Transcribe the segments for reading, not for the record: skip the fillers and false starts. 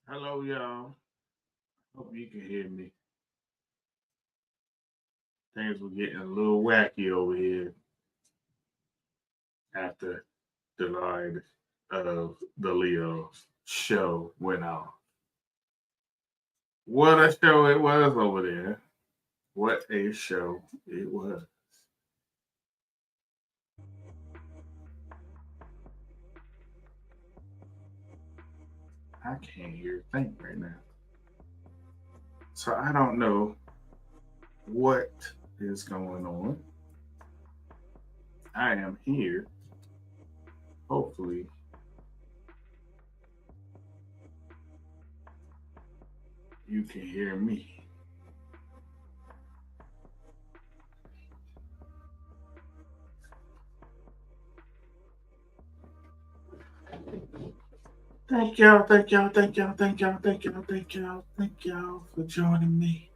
Hello, y'all. Hope you can hear me. Things were getting a little wacky over here after the line of the Leo show went off. What a show it was over there. What a show it was. I can't hear a thing right now. So I don't know what is going on. I am here. Hopefully, you can hear me. Thank y'all, thank y'all, thank y'all, thank y'all, thank y'all, thank y'all, thank y'all for joining me.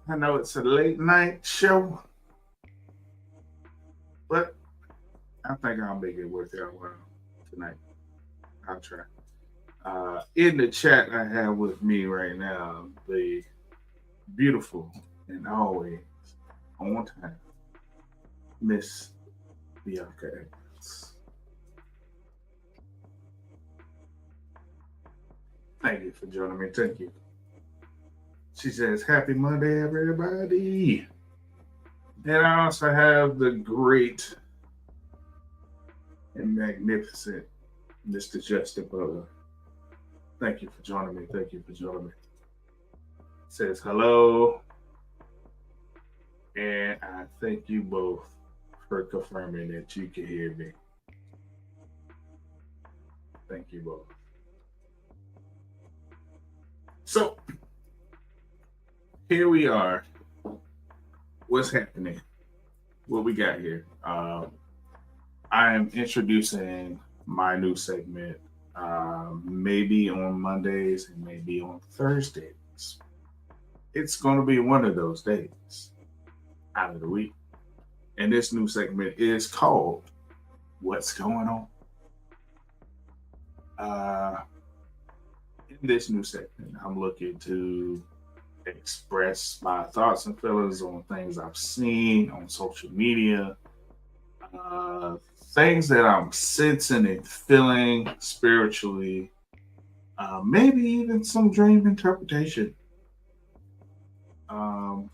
I know it's a late night show, but I think I'll make it worth your while tonight. I'll try. In the chat I have with me right now, the beautiful and always on time, Miss Bianca Evans. Thank you for joining me. Thank you. She says, Happy Monday, everybody. And I also have the great and magnificent Mr. Justin Butler. Thank you for joining me. Thank you for joining me. Says hello. And I thank you both for confirming that you can hear me. Thank you both. So here we are. What's happening? What we got here? I am introducing my new segment, maybe on Mondays and maybe on Thursdays. It's going to be one of those days out of the week. And this new segment is called What's Going On? In this new segment, I'm looking to express my thoughts and feelings on things I've seen on social media, uh, things that I'm sensing and feeling spiritually, maybe even some dream interpretation. Um,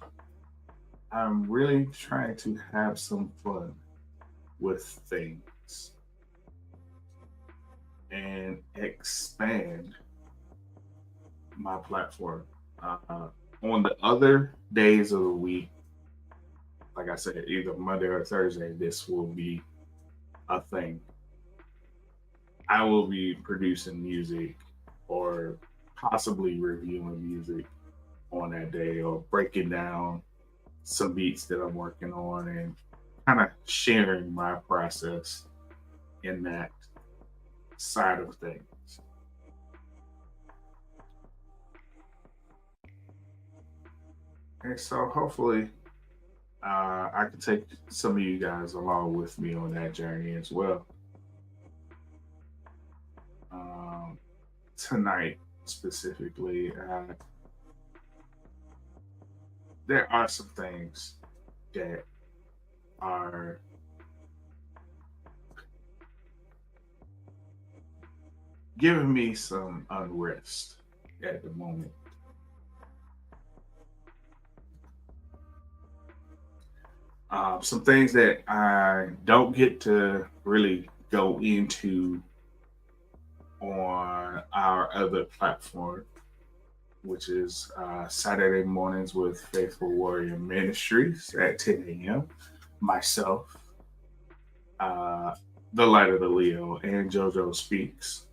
I'm really trying to have some fun with things and expand my platform. On the other days of the week, like I said, either Monday or Thursday, this will be a thing. I will be producing music or possibly reviewing music on that day or breaking down some beats that I'm working on and kind of sharing my process in that side of things. And so hopefully I can take some of you guys along with me on that journey as well. Um, Tonight, specifically, there are some things that are giving me some unrest at the moment. Some things that I don't get to really go into on our other platform, which is Saturday mornings with Faithful Warrior Ministries at 10 a.m. Myself, uh, the Light of the Leo, and JoJo Speaks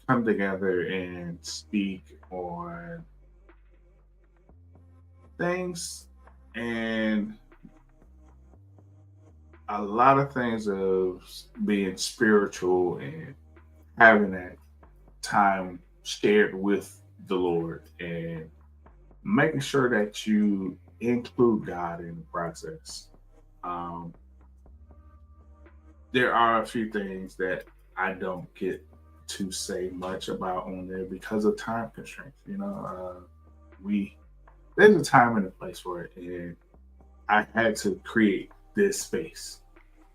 come together and speak on things and a lot of things of being spiritual and having that time shared with the Lord and making sure that you include God in the process. Um, there are a few things that I don't get to say much about on there because of time constraints. We there's a time and a place for it, and I had to create this space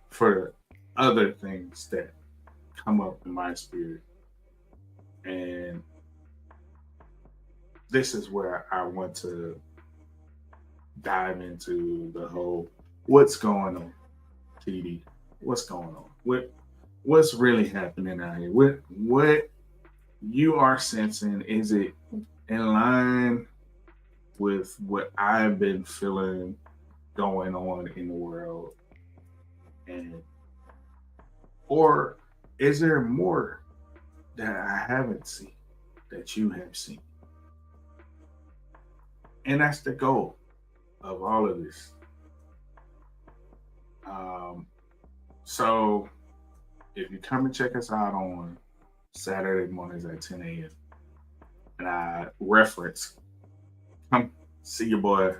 for other things that come up in my spirit. And this is where I want to dive into the whole what's going on, TD. What's going on? What's really happening out here? What you are sensing, is it in line with what I've been feeling going on in the world? And or is there more that I haven't seen that you have seen? And that's the goal of all of this. So if you come and check us out on Saturday mornings at 10 a.m. and I reference, come see your boy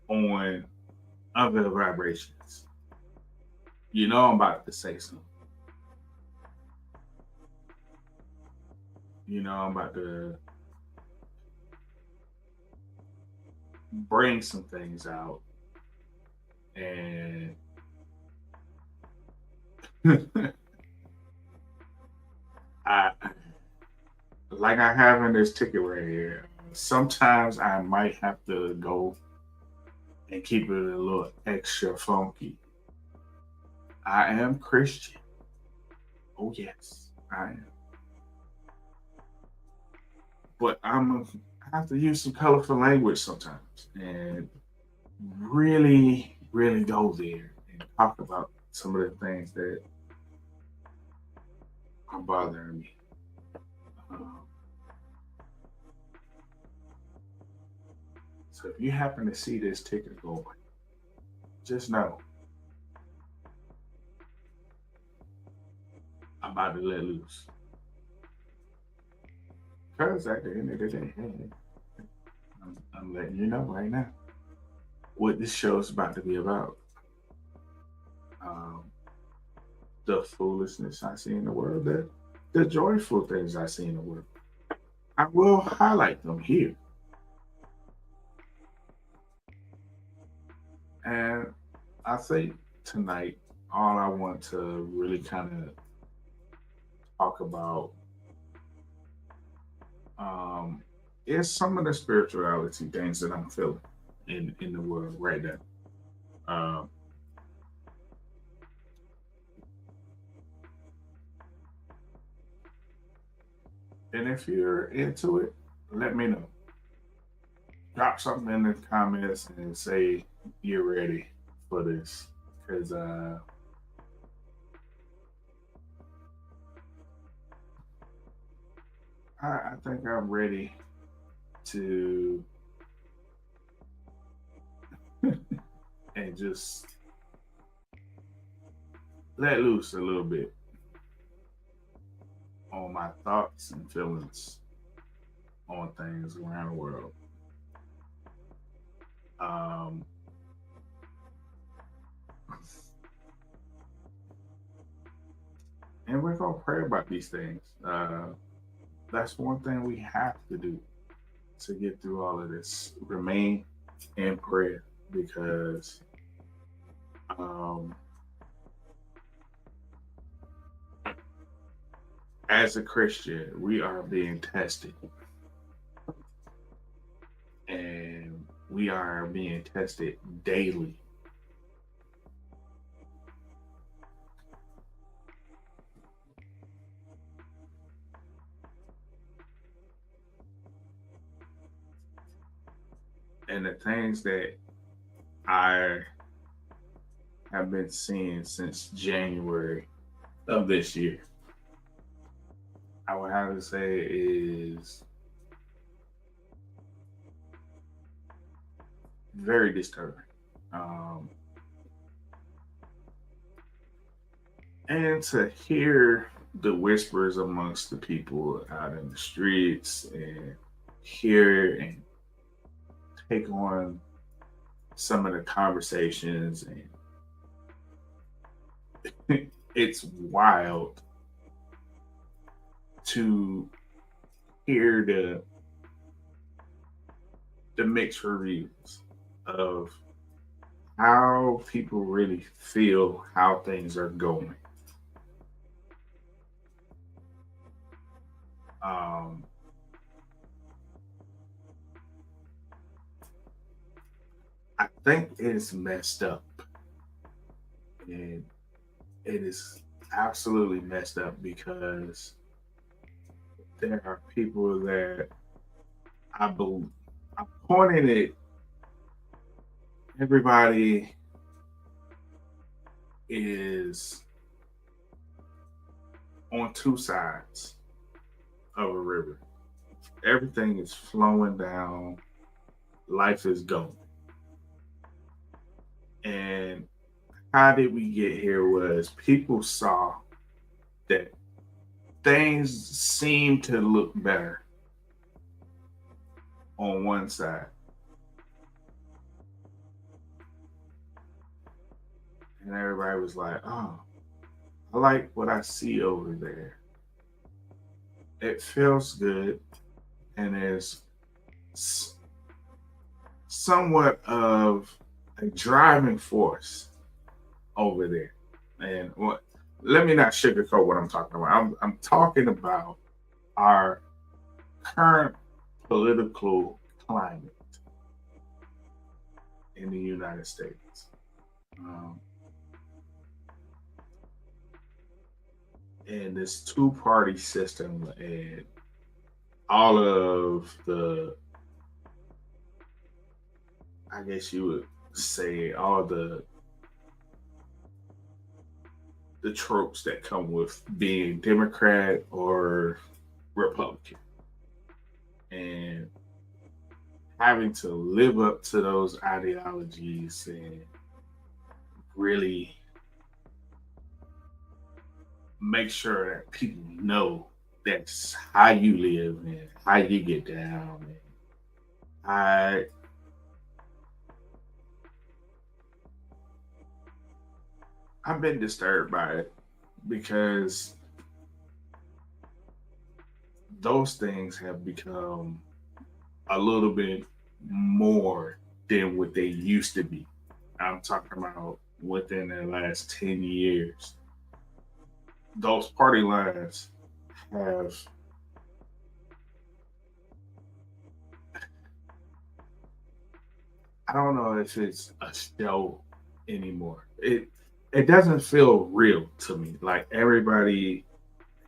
on Unveiled Vibrations. You know I'm about to say something. You know I'm about to bring some things out. And I like I have in this ticket right here. Sometimes I might have to go and keep it a little extra funky. I am Christian. Oh yes, I am. But I have to use some colorful language sometimes and really, really go there and talk about some of the things that are bothering me. So if you happen to see this ticket going, just know I'm about to let loose. Because at the end of the day, I'm letting you know right now what this show is about to be about. The foolishness I see in the world, the joyful things I see in the world. I will highlight them here. And I think tonight, all I want to really kind of talk about is some of the spirituality things that I'm feeling in the world right now. And if you're into it, let me know. Drop something in the comments and say you're ready for this. Because I think I'm ready to and just let loose a little bit on my thoughts and feelings on things around the world. And we're going to pray about these things. That's one thing we have to do to get through all of this. Remain in prayer because as a Christian, we are being tested. And we are being tested daily. And the things that I have been seeing since January of this year, I would have to say is very disturbing. And to hear the whispers amongst the people out in the streets and hear and take on some of the conversations, and it's wild to hear the mixed reviews of how people really feel how things are going. Um, I think it's messed up, and it is absolutely messed up because there are people that I believe I'm pointing at everybody is on two sides of a river. Everything is flowing down, life is going. And how did we get here was people saw that things seemed to look better on one side. And everybody was like, oh, I like what I see over there. It feels good. And there's somewhat of a driving force over there. And let me not sugarcoat what I'm talking about. I'm talking about our current political climate in the United States. And this two-party system and all of the, I guess you would say, all the tropes that come with being Democrat or Republican, and having to live up to those ideologies and really make sure that people know that's how you live and how you get down. And I've been disturbed by it because those things have become a little bit more than what they used to be. I'm talking about within the last 10 years. Those party lines have, I don't know if it's a show anymore. It doesn't feel real to me. Like everybody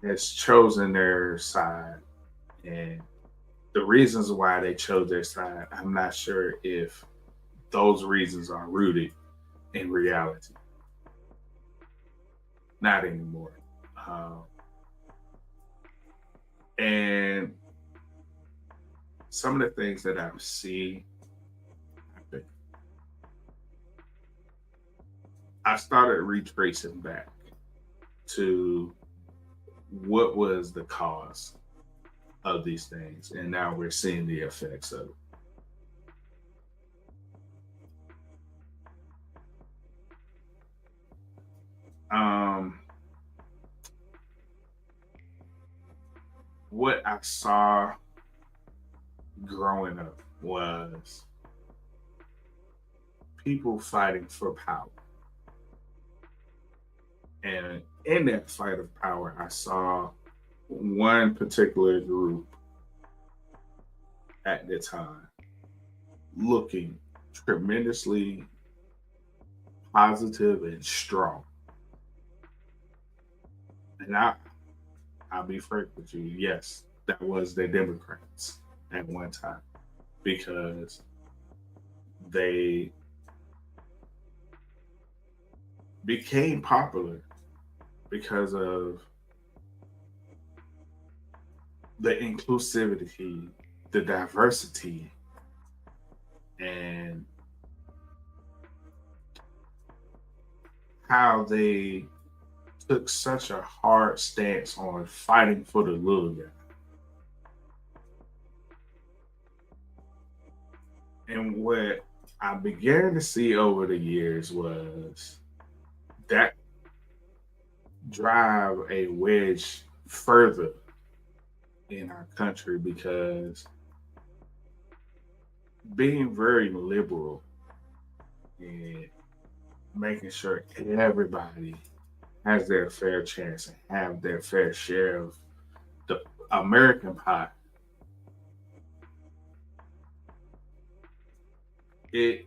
has chosen their side, and the reasons why they chose their side, I'm not sure if those reasons are rooted in reality. Not anymore. And some of the things that I've seen, I started retracing back to what was the cause of these things, and now we're seeing the effects of it. What I saw growing up was people fighting for power. And in that fight of power, I saw one particular group at the time looking tremendously positive and strong. And I'll be frank with you, yes, that was the Democrats at one time because they became popular because of the inclusivity, the diversity, and how they took such a hard stance on fighting for the little guy. And what I began to see over the years was that drive a wedge further in our country because being very liberal and making sure everybody has their fair chance and have their fair share of the American pie, it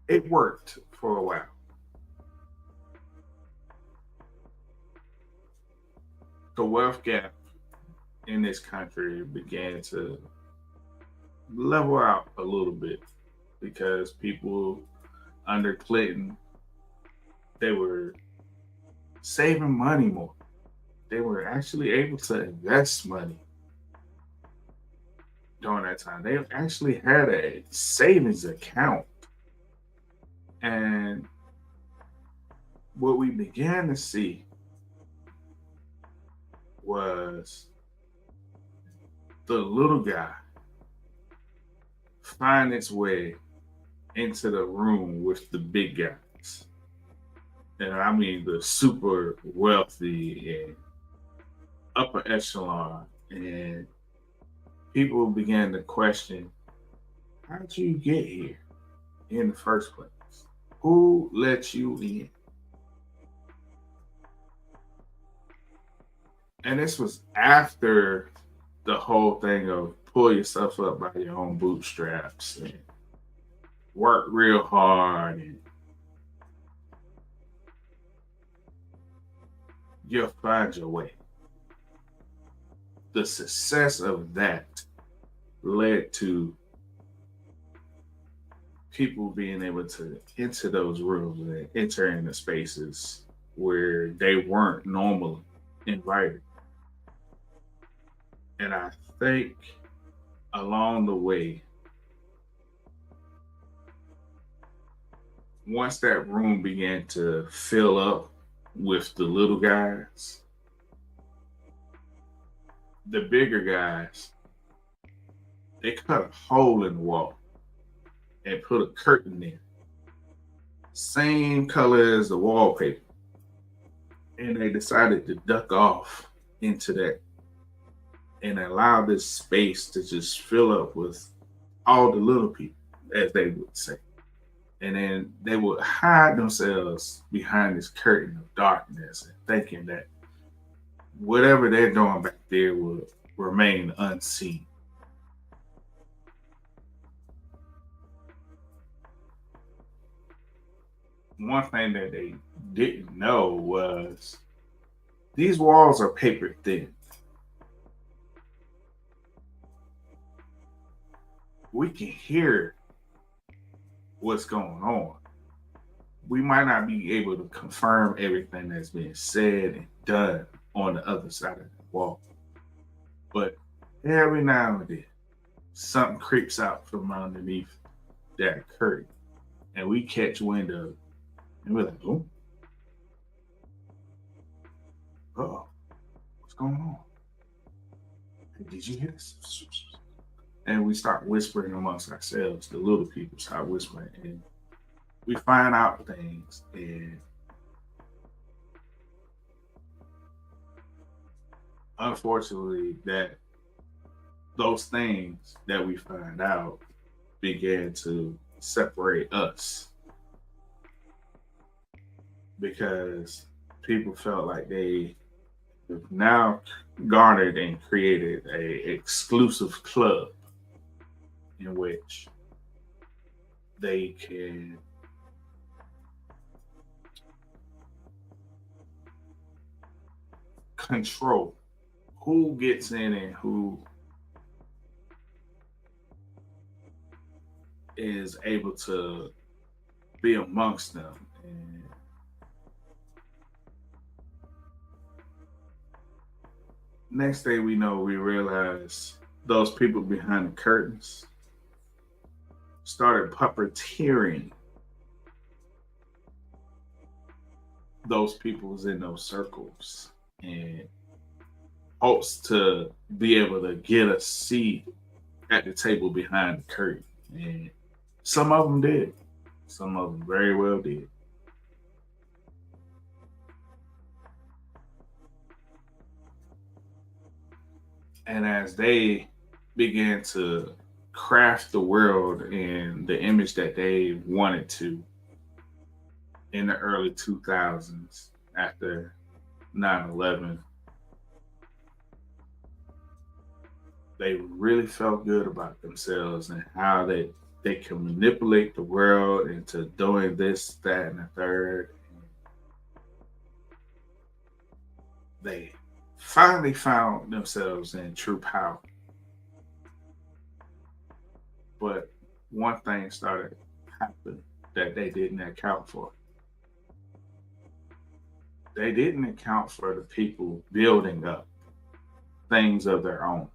it worked for a while. The wealth gap in this country began to level out a little bit because people under Clinton, they were saving money more. They were actually able to invest money during that time. They actually had a savings account. And what we began to see was the little guy find its way into the room with the big guys. And I mean the super wealthy and upper echelon. And people began to question, how did you get here in the first place? Who let you in? And this was after the whole thing of pull yourself up by your own bootstraps and work real hard and you'll find your way. The success of that led to people being able to enter those rooms and enter into spaces where they weren't normally invited. And I think along the way, once that room began to fill up with the little guys, the bigger guys, they cut a hole in the wall and put a curtain in, same color as the wallpaper. And they decided to duck off into that and allow this space to just fill up with all the little people, as they would say. And then they would hide themselves behind this curtain of darkness and thinking that whatever they're doing back there would remain unseen. One thing that they didn't know was these walls are paper thin. We can hear what's going on. We might not be able to confirm everything that's being said and done on the other side of the wall. But every now and then, something creeps out from underneath that curtain. And we catch wind of it. And we're like, oh, what's going on? Hey, did you hear this? And we start whispering amongst ourselves. The little people start whispering. And we find out things. And unfortunately, that those things that we find out began to separate us because people felt like they have now garnered and created a exclusive club in which they can control who gets in and who is able to be amongst them. And next thing we know, we realize those people behind the curtains started puppeteering those people's in those circles and hopes to be able to get a seat at the table behind the curtain. And some of them did. Some of them very well did. And as they began to craft the world in the image that they wanted to in the early 2000s after 9/11, they really felt good about themselves and how they can manipulate the world into doing this, that, and the third. They finally found themselves in true power. But one thing started happening that they didn't account for. They didn't account for the people building up things of their own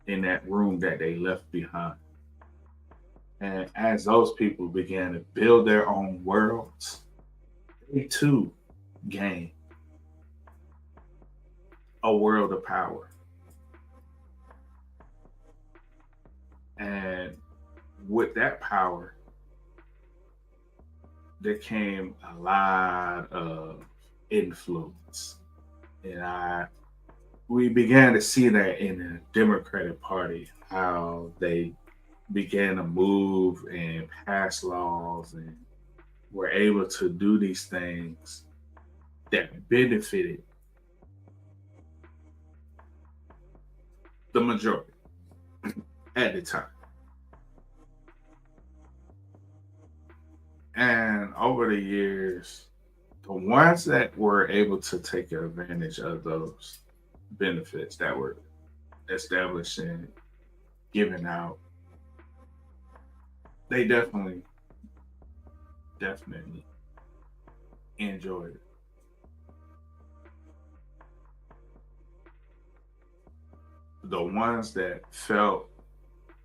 in that room that they left behind. And as those people began to build their own worlds, they too gained a world of power. And with that power, there came a lot of influence. And we began to see that in the Democratic Party, how they began to move and pass laws and were able to do these things that benefited the majority at the time. And over the years, the ones that were able to take advantage of those benefits that were established and given out, they definitely enjoyed it. The ones that felt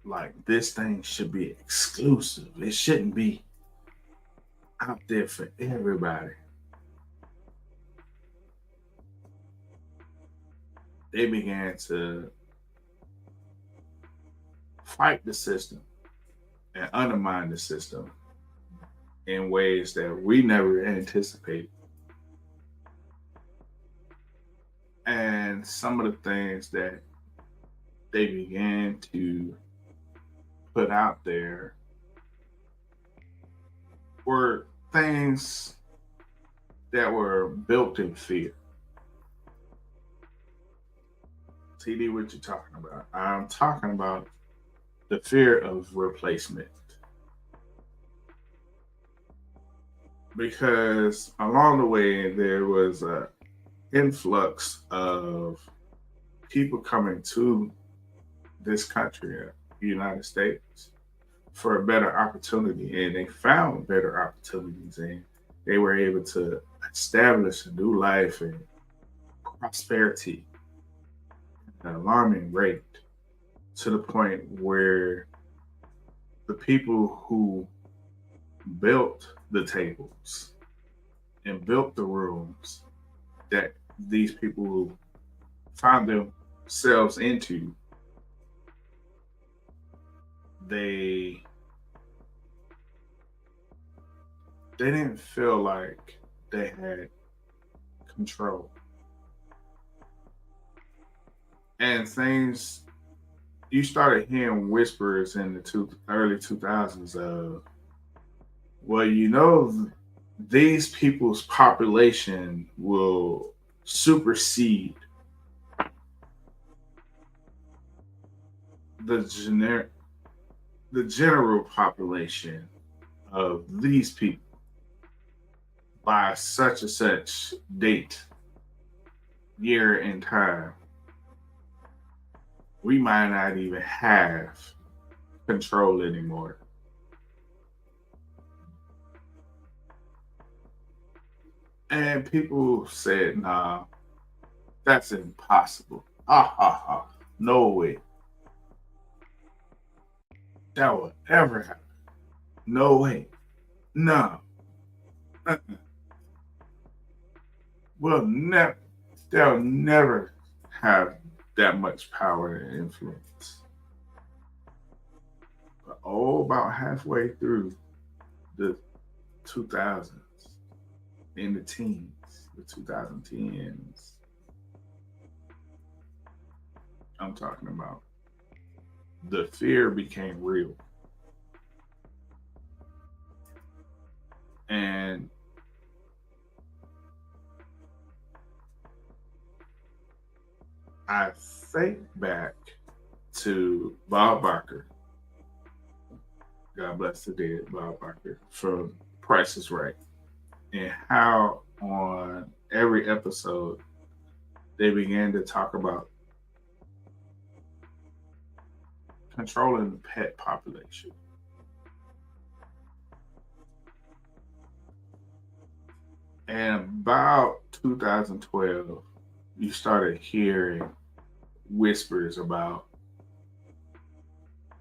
like this thing should be exclusive, it shouldn't be out there for everybody, they began to fight the system and undermine the system in ways that we never anticipated. And some of the things that they began to put out there were things that were built in fear. TD, what you talking about? I'm talking about the fear of replacement. Because along the way, there was an influx of people coming to this country, the United States, for a better opportunity. And they found better opportunities and they were able to establish a new life and prosperity at an alarming rate to the point where the people who built the tables and built the rooms that these people found themselves into, they didn't feel like they had control. And things, you started hearing whispers in the early 2000s of, well, these people's population will supersede the general population of these people by such and such date, year, and time. We might not even have control anymore. And people said, nah, that's impossible. Ha ha ha. No way. That would ever happen. No way. No. Uh-uh. We'll never, they'll never have that much power and influence. But about halfway through the 2000s, in the teens, the 2010s, I'm talking about. The fear became real. And I think back to Bob Barker, God bless the dead, Bob Barker, from Price is Right, and how on every episode they began to talk about controlling the pet population. And about 2012, you started hearing whispers about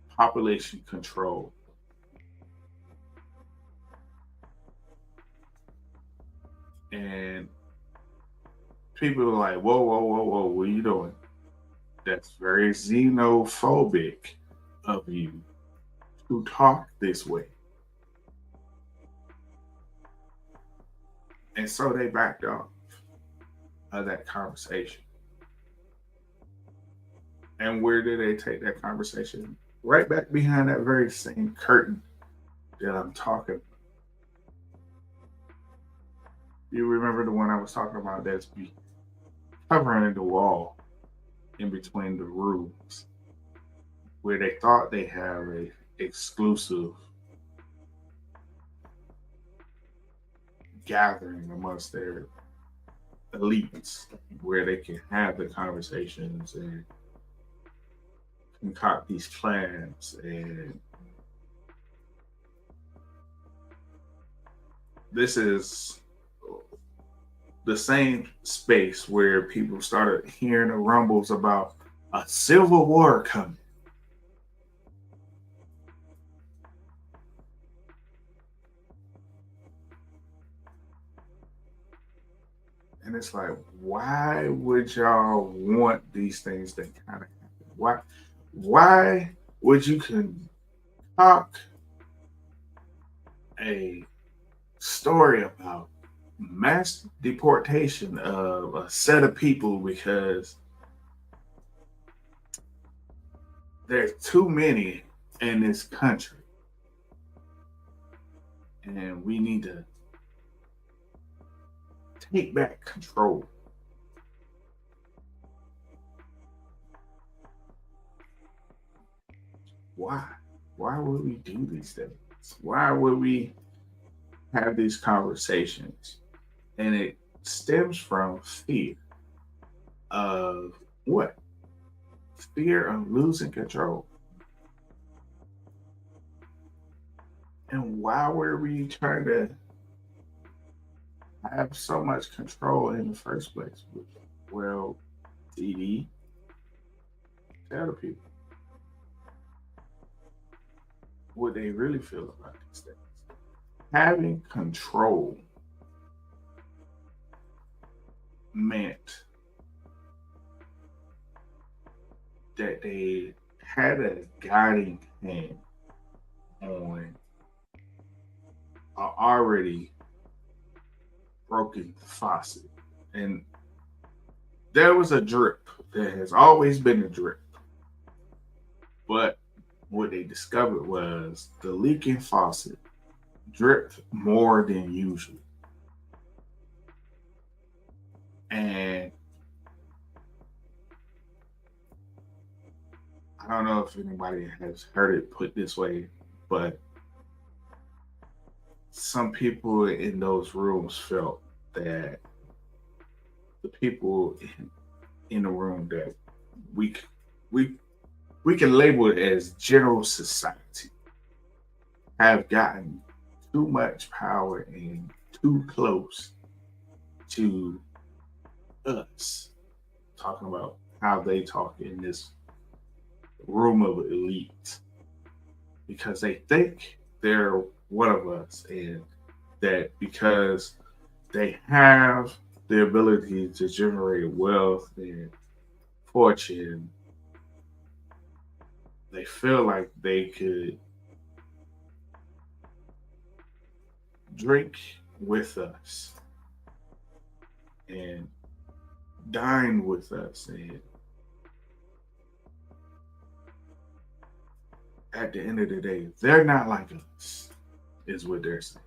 population control. And people are like, whoa, whoa, whoa, whoa, what are you doing? That's very xenophobic of you to talk this way. And so they backed off of that conversation. And where did they take that conversation? Right back behind that very same curtain that I'm talking about. You remember the one I was talking about that's covering the wall in between the rooms where they thought they have a exclusive gathering amongst their elites where they can have the conversations and concoct these plans. And this is the same space where people started hearing the rumbles about a civil war coming. And it's like, why would y'all want these things to kind of happen? Why would you concoct a story about mass deportation of a set of people because there's too many in this country and we need to take back control? Why? Why would we do these things? Why would we have these conversations? And it stems from fear of what? Fear of losing control. And why were we trying to have so much control in the first place? Well, DD, tell the people what they really feel about these things. Having control meant that they had a guiding hand on an already broken faucet. And there was a drip. There has always been a drip. But what they discovered was the leaking faucet dripped more than usual. And I don't know if anybody has heard it put this way, but some people in those rooms felt that the people in the room that we we we can label it as general society have gotten too much power and too close to us, talking about how they talk in this room of elites because they think they're one of us, and that because they have the ability to generate wealth and fortune, they feel like they could drink with us and dine with us and at the end of the day, they're not like us, is what they're saying.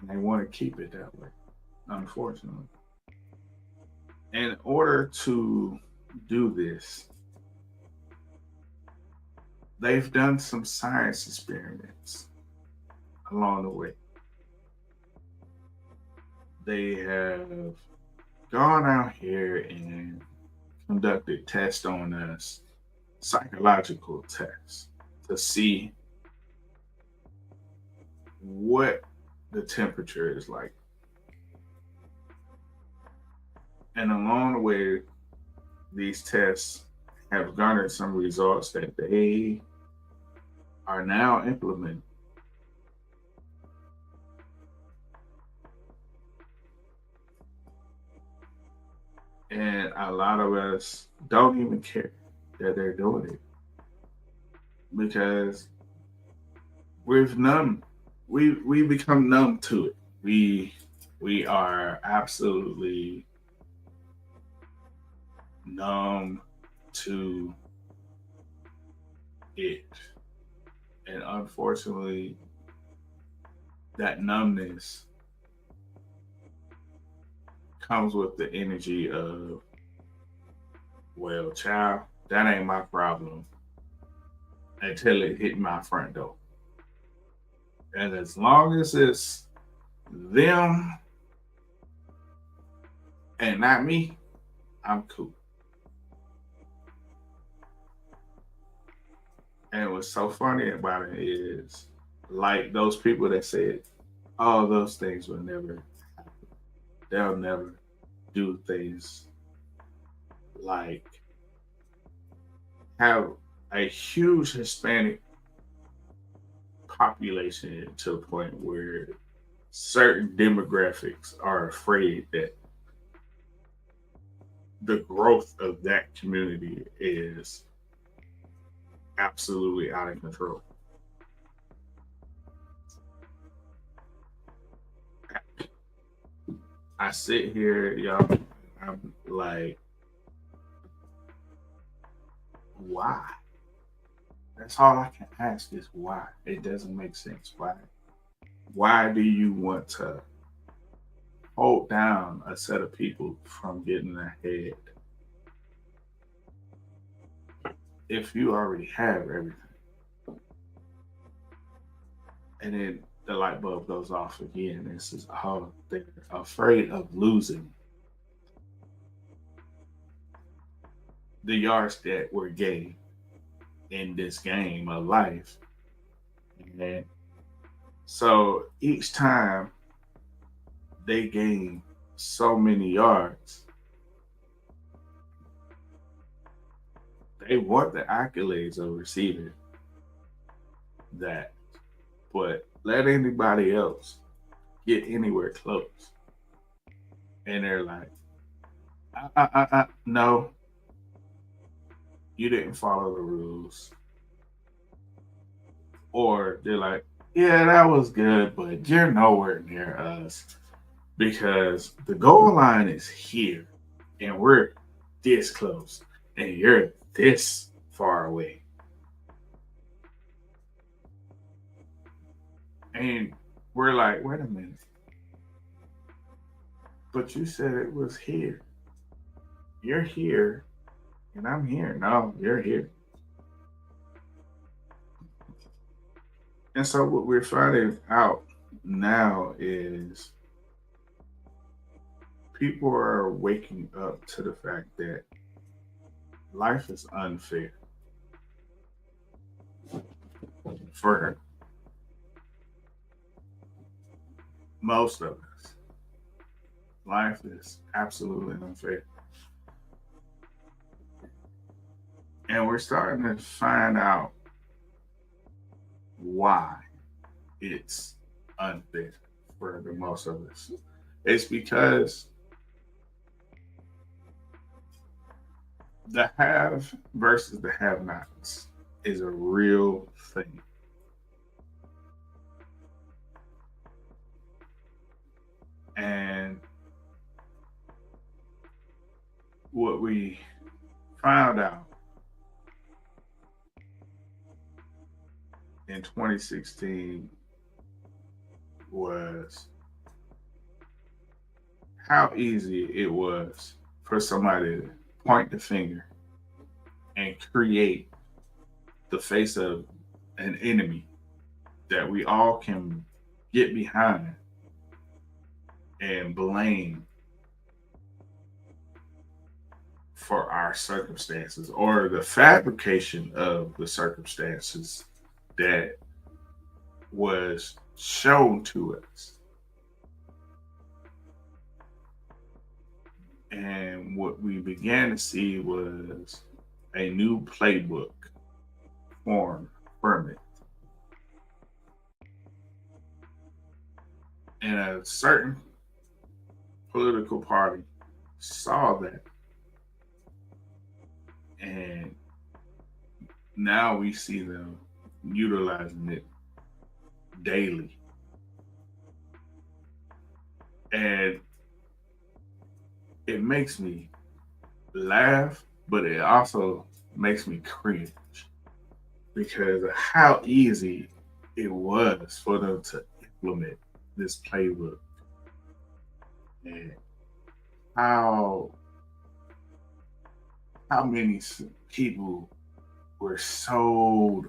And they want to keep it that way, unfortunately. In order to do this, they've done some science experiments along the way. They have gone out here and conducted tests on us, psychological tests, to see what the temperature is like. And along the way, these tests have garnered some results that they are now implementing. And a lot of us don't even care that they're doing it because we've numb. We become numb to it. We are absolutely numb to it. And unfortunately, that numbness comes with the energy of, well, child, that ain't my problem until it hit my front door. And as long as it's them and not me, I'm cool. And what's so funny about it is, like those people that said, all those things will never happen. They'll never do things like have a huge Hispanic population to the point where certain demographics are afraid that the growth of that community is absolutely out of control. I sit here, y'all, I'm like, why? That's all I can ask is why. It doesn't make sense. Why? Why do you want to hold down a set of people from getting ahead if you already have everything? And then the light bulb goes off again. This is how they're afraid of losing the yards that were gained in this game of life. And so each time they gain so many yards, they want the accolades of receiving that. But let anybody else get anywhere close. And they're like, no, you didn't follow the rules. Or they're like, yeah, that was good, but you're nowhere near us because the goal line is here and we're this close and you're this far away. And we're like, wait a minute. But you said it was here. You're here and I'm here. No, you're here. And so what we're finding out now is people are waking up to the fact that life is unfair for most of us. Life is absolutely unfair. And we're starting to find out why it's unfair for the most of us. It's because the have versus the have nots is a real thing. And what we found out in 2016 was how easy it was for somebody to point the finger and create the face of an enemy that we all can get behind and blame for our circumstances or the fabrication of the circumstances that was shown to us. And what we began to see was a new playbook form from it. And a certain political party saw that. And now we see them utilizing it daily. And it makes me laugh, but it also makes me cringe because of how easy it was for them to implement this playbook and how many people were sold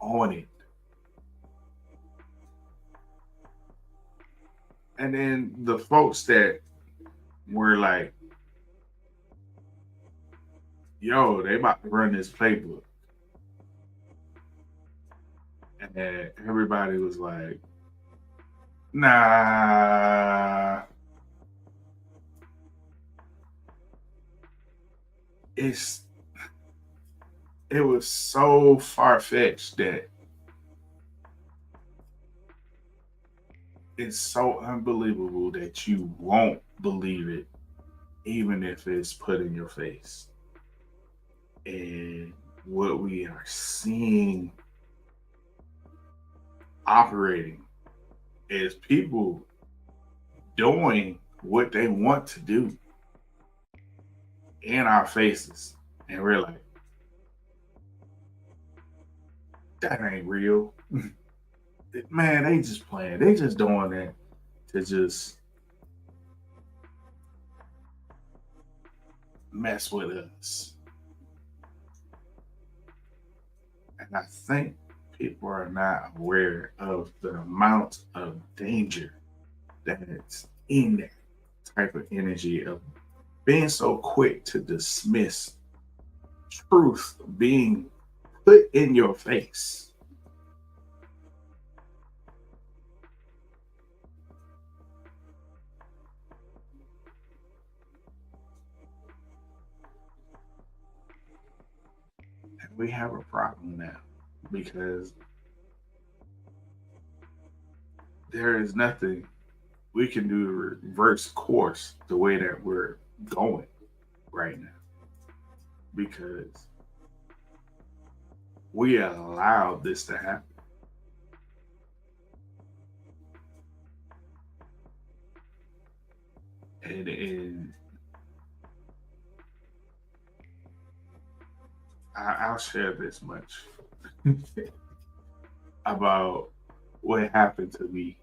on it. And then the folks that were like, yo, they about to run this playbook. And everybody was like, nah. It was so far-fetched that it's so unbelievable that you won't believe it, even if it's put in your face. And what we are seeing operating is people doing what they want to do in our faces. And we're like, that ain't real. Man, they just playing. They just doing that to just mess with us. And I think people are not aware of the amount of danger that's in that type of energy of being so quick to dismiss truth being put in your face. And we have a problem now because there is nothing we can do to reverse course the way that we're going right now because we allowed this to happen. And I'll share this much about what happened to me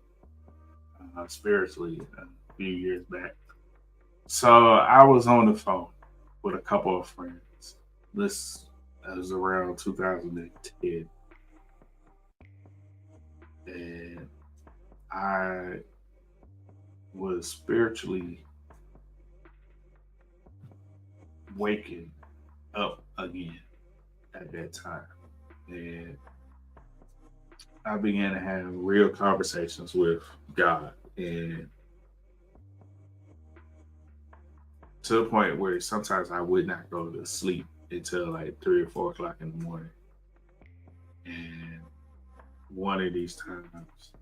spiritually a few years back. So I was on the phone with a couple of friends. This was around 2010. And I was spiritually waking up again at that time. And I began to have real conversations with God. And to the point where sometimes I would not go to sleep until like 3 or 4 o'clock in the morning. And one of these times,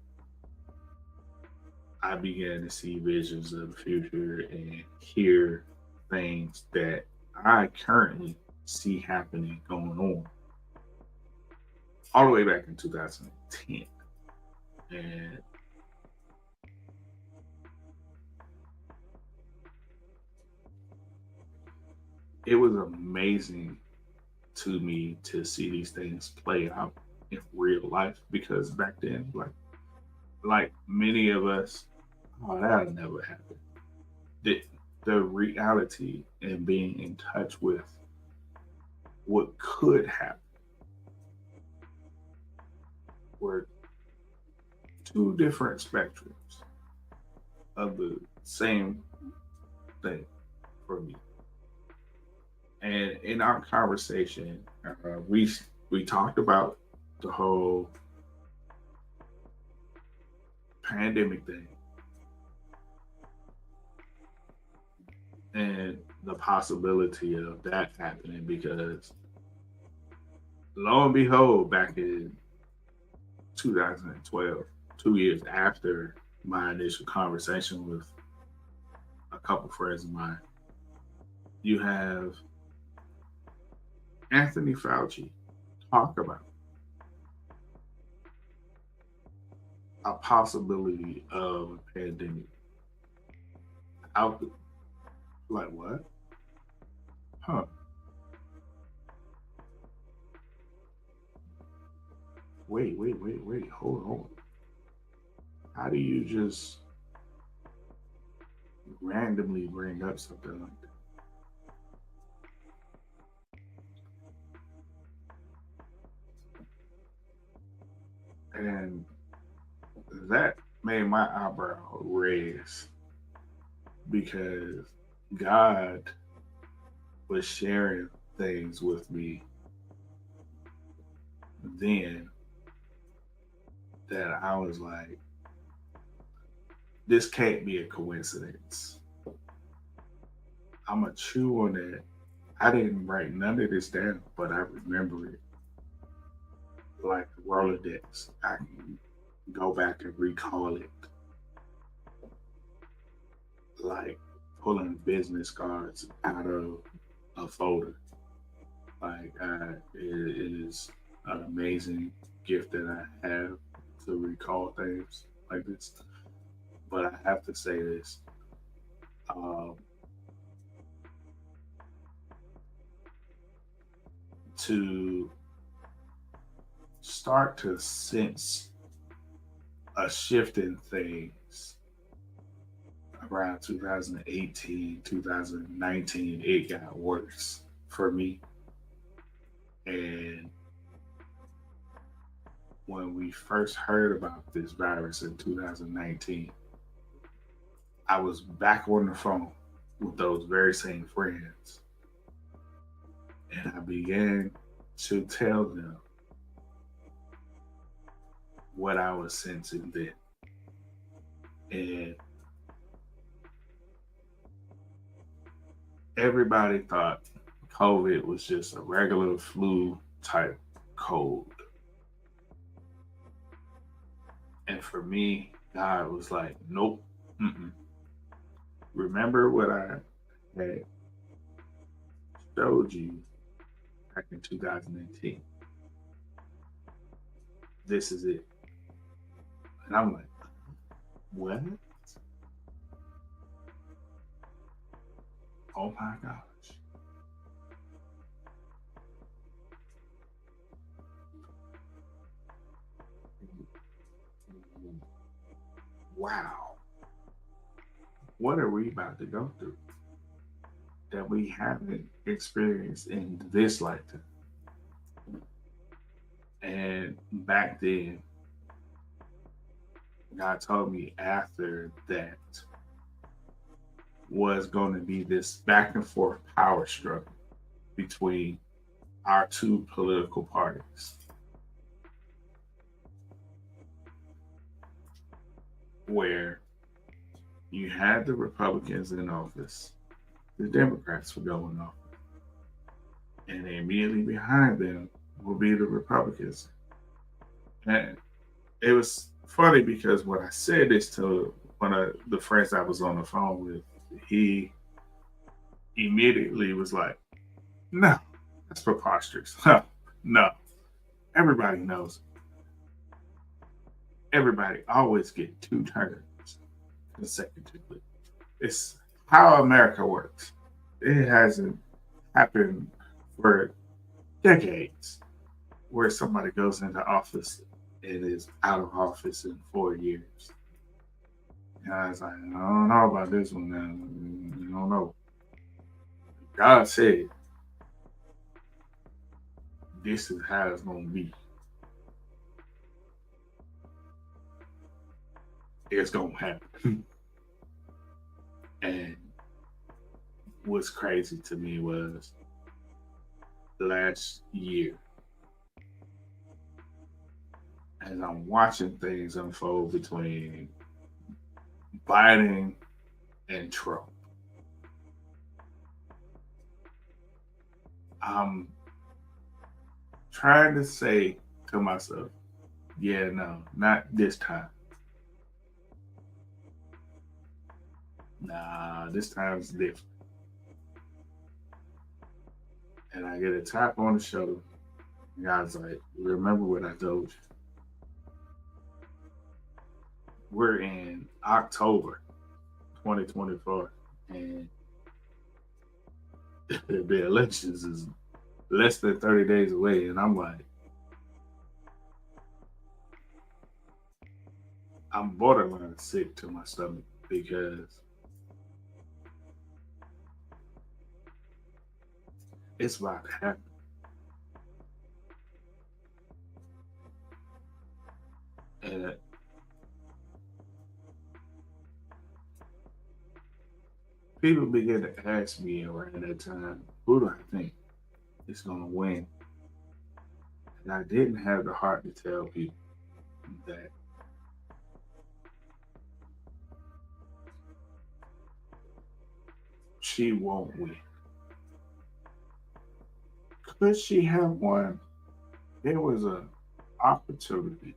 I began to see visions of the future and hear things that I currently see happening going on all the way back in 2010. And it was amazing to me to see these things play out in real life, because back then, like many of us, oh, that'll never happen. The reality and being in touch with what could happen were two different spectrums of the same thing for me. And in our conversation, we talked about the whole pandemic thing and the possibility of that happening, because lo and behold, back in 2012, 2 years after my initial conversation with a couple friends of mine, you have Anthony Fauci talk about a possibility of a pandemic out. Like what? Huh? Wait. Hold on. How do you just randomly bring up something like that? And that made my eyebrow raise, because God was sharing things with me then that I was like, this can't be a coincidence. I'm going to chew on that. I didn't write none of this down, but I remember it like Rolodex. I can go back and recall it, like pulling business cards out of a folder. Like it is an amazing gift that I have to recall things like this. But I have to say this. To start to sense a shift in things around 2018, 2019, it got worse for me. And when we first heard about this virus in 2019, I was back on the phone with those very same friends. And I began to tell them what I was sensing then. And everybody thought COVID was just a regular flu type cold. And for me, God was like, nope. Remember what I had showed you back in 2018. This is it. And I'm like, what? Oh my gosh. Wow. What are we about to go through that we haven't experienced in this lifetime? And back then, God told me after that was going to be this back and forth power struggle between our two political parties, where you had the Republicans in office, the Democrats were going off, and immediately behind them will be the Republicans. And it was funny because when I said this to one of the friends I was on the phone with, he immediately was like, no, that's preposterous. No, everybody knows. Everybody always get two terms consecutively. It's how America works. It hasn't happened for decades. where somebody goes into office and is out of office in 4 years. And I was like, I don't know about this one now. I don't know. God said this is how it's gonna be. It's gonna happen. And what's crazy to me was last year, as I'm watching things unfold between Biden and Trump, I'm trying to say to myself, yeah, no, not this time. Nah, this time's different. And I get a tap on the shoulder. And God's like, remember what I told you. We're in October 2024, and the elections is less than 30 days away. And I'm like, I'm borderline sick to my stomach because it's about to happen. And people begin to ask me around that time, who do I think is going to win? And I didn't have the heart to tell people that she won't win. Could she have won? There was an opportunity.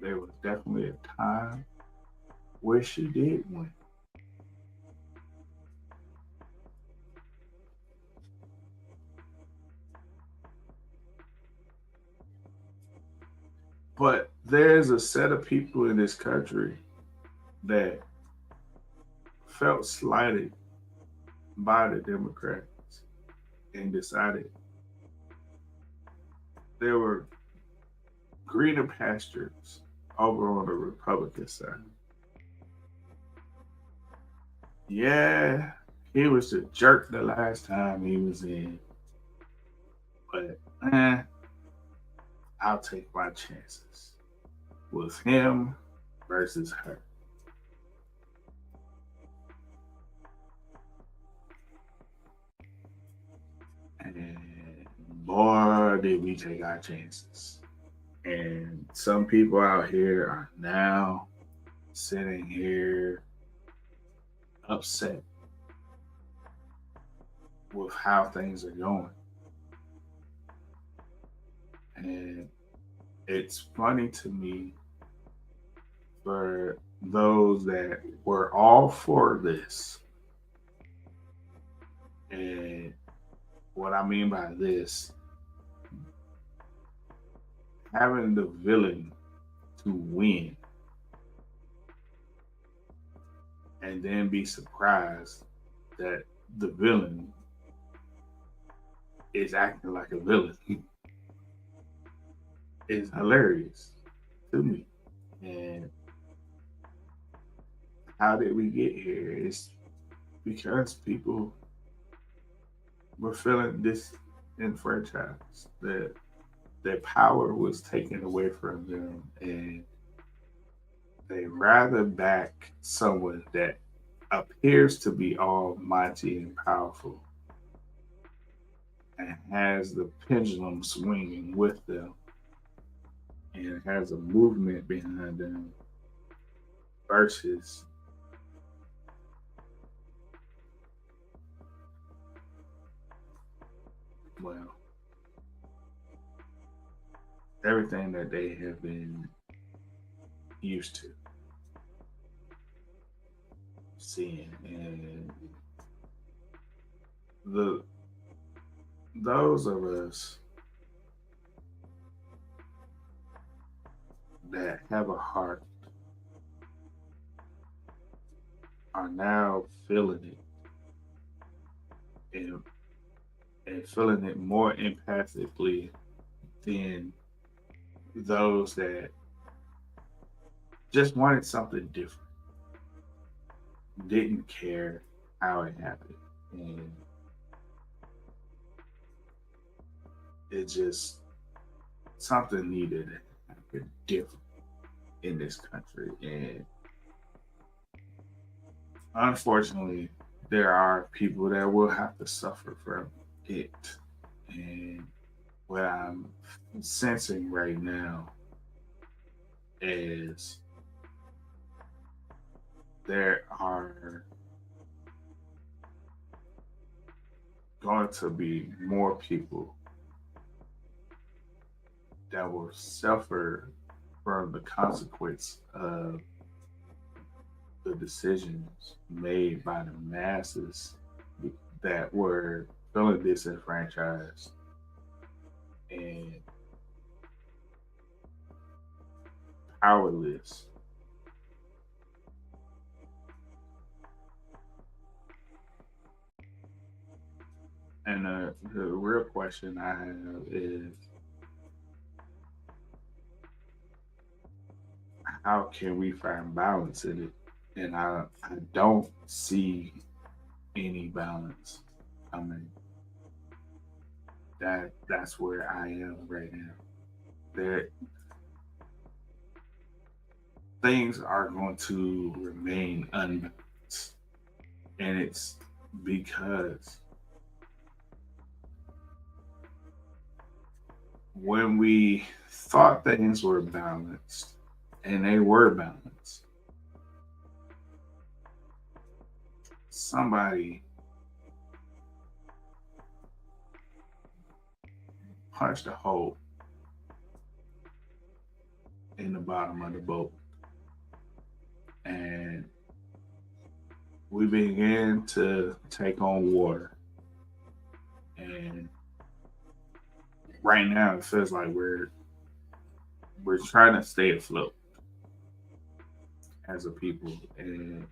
There was definitely a time where she did win. But there's a set of people in this country that felt slighted by the Democrats and decided there were greener pastures over on the Republican side. Yeah, he was a jerk the last time he was in, but I'll take my chances with him versus her. And boy, did we take our chances. And some people out here are now sitting here upset with how things are going. And it's funny to me for those that were all for this. And what I mean by this, having the villain to win and then be surprised that the villain is acting like a villain is hilarious to me. And how did we get here? It's because people were feeling disenfranchised, that their power was taken away from them, and they rather back someone that appears to be almighty and powerful and has the pendulum swinging with them and has a movement behind them versus well, everything that they have been used to seeing. And the those of us that have a heart are now feeling it, and feeling it more empathically than those that just wanted something different, didn't care how it happened. And it just something needed to happen different in this country. And unfortunately, there are people that will have to suffer from it. And what I'm sensing right now is there are going to be more people that will suffer from the consequence of the decisions made by the masses that were feeling disenfranchised and powerless. And the real question I have is, how can we find balance in it? And I don't see any balance. I mean, that's where I am right now. There things are going to remain unbalanced. And it's because when we thought things were balanced, and they were balanced, somebody punched a hole in the bottom of the boat. And we began to take on water. And right now it feels like we're trying to stay afloat as a people. And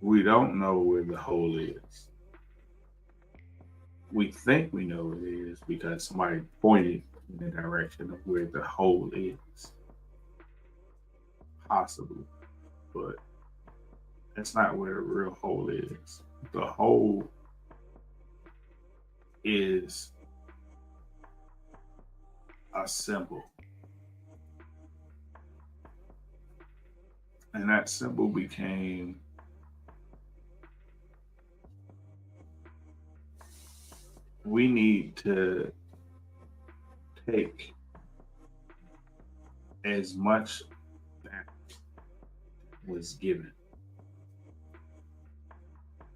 we don't know where the hole is. We think we know where it is because somebody pointed in the direction of where the hole is. Possible. But that's not where the real hole is. The hole is a symbol. And that symbol became we need to take as much that was given.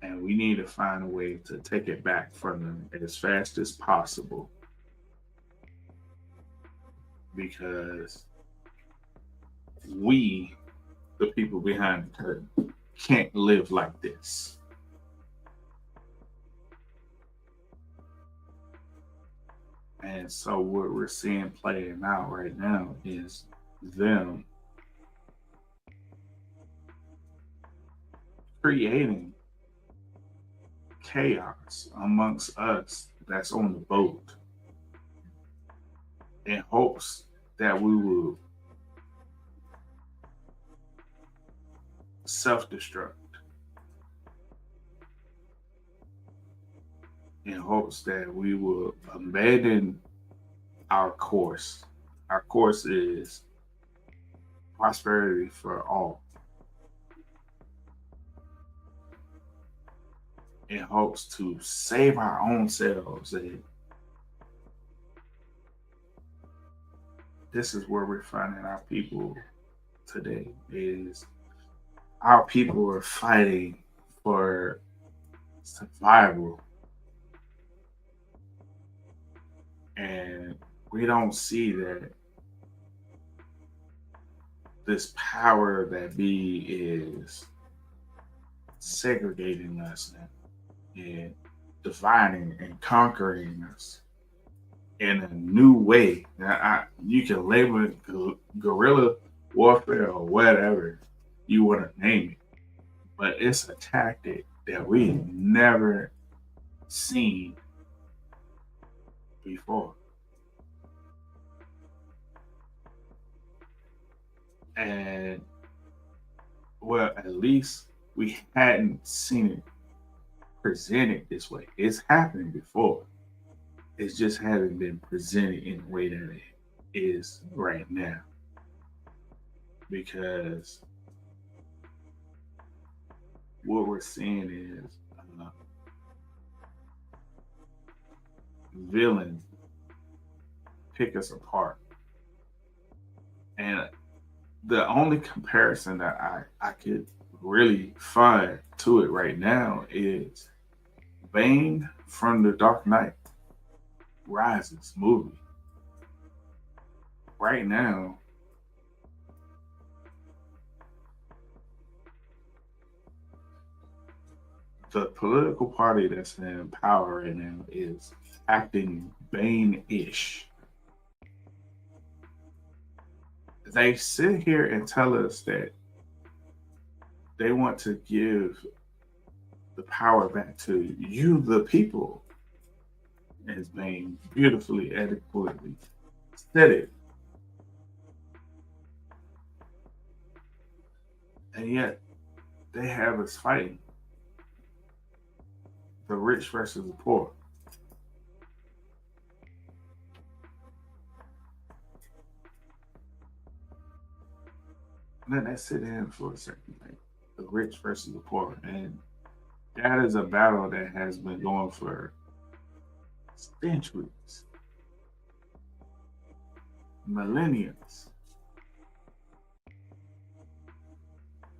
And we need to find a way to take it back from them as fast as possible. Because we, the people behind the curtain, can't live like this. And so what we're seeing playing out right now is them creating chaos amongst us that's on the boat in hopes that we will self-destruct, in hopes that we will abandon our course. Our course is prosperity for all, in hopes to save our own selves. And this is where we're finding our people today, is our people are fighting for survival. And we don't see that this power that be is segregating us now and dividing and conquering us in a new way. Now, you can label it guerrilla warfare or whatever you want to name it, but it's a tactic that we've never seen before. And well, at least we hadn't seen it presented this way. It's happened before. It just hasn't been presented in the way that it is right now. Because what we're seeing is villains pick us apart. And the only comparison that I could really find to it right now is Bane from the Dark Knight Rises movie. Right now, the political party that's in power right now is acting Bane-ish. They sit here and tell us that they want to give the power back to you, the people, as Bane beautifully, adequately said it. And yet, they have us fighting the rich versus the poor. Let that sit in for a second. Like, the rich versus the poor. And that is a battle that has been going for centuries, millennia.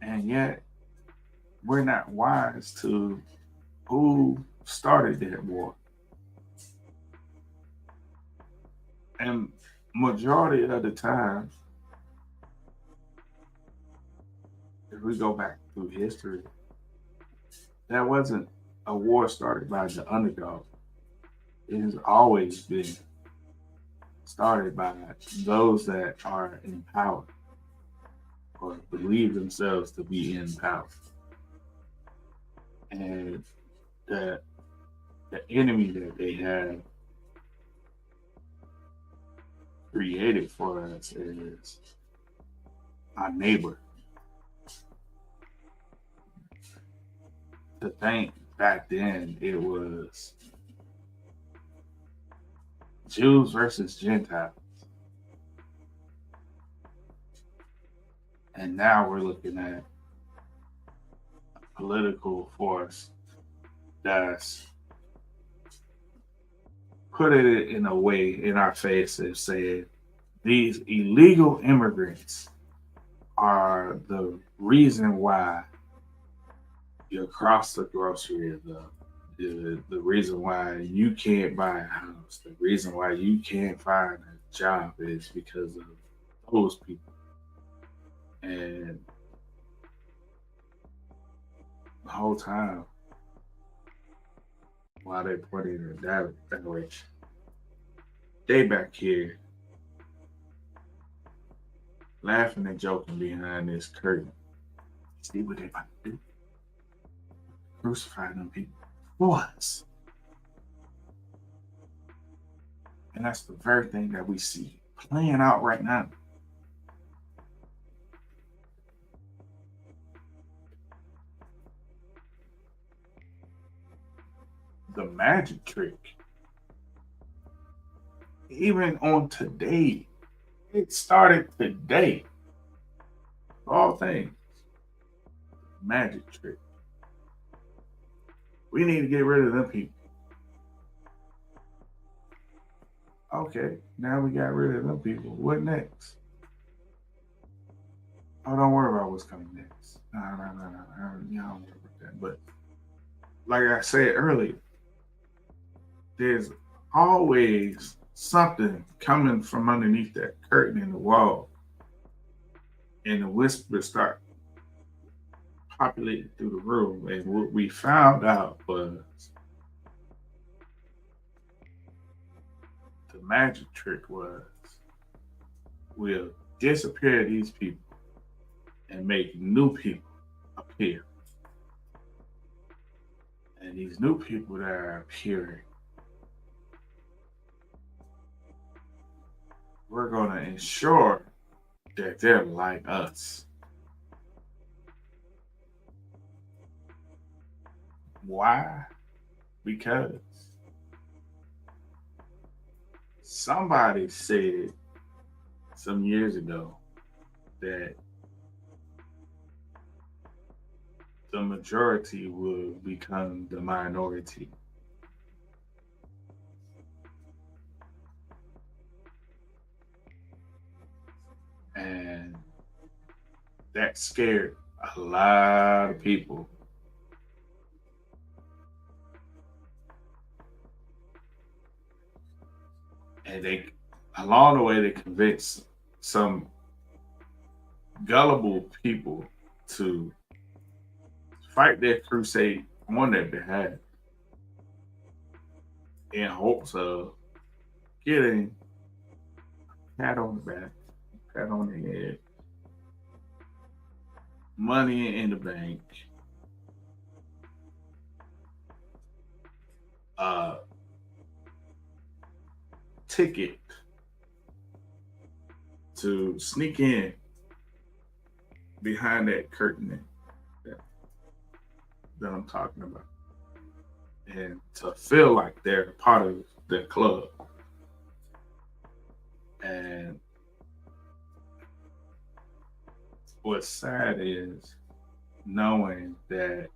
And yet, we're not wise to who started that war. And majority of the time, if we go back through history, that wasn't a war started by the underdog. It has always been started by those that are in power or believe themselves to be in power. And the enemy that they have created for us is our neighbor. To think back then it was Jews versus Gentiles. And now we're looking at a political force that's put it in a way in our face and said these illegal immigrants are the reason why you cross the grocery, the reason why you can't buy a house, the reason why you can't find a job is because of those people. And the whole time, while they're pointing in that direction, they back here laughing and joking behind this curtain. See what they about to do? Crucify them people for us. And that's the very thing that we see playing out right now. The magic trick, even on today, it started today. All things, magic trick. We need to get rid of them people. Okay, now we got rid of them people. What next? Oh, don't worry about what's coming next. No. You don't worry about that. But like I said earlier, there's always something coming from underneath that curtain in the wall. And the whispers start populating through the room. And what we found out was the magic trick was we'll disappear these people and make new people appear. And these new people that are appearing, we're going to ensure that they're like us. Why? Because somebody said some years ago that the majority will become the minority. And that scared a lot of people. And they, along the way, they convinced some gullible people to fight their crusade on their behalf in hopes of getting a pat on the back, pat on the head, money in the bank, a ticket to sneak in behind that curtain that, that I'm talking about, and to feel like they're a part of the club. And what's sad is knowing that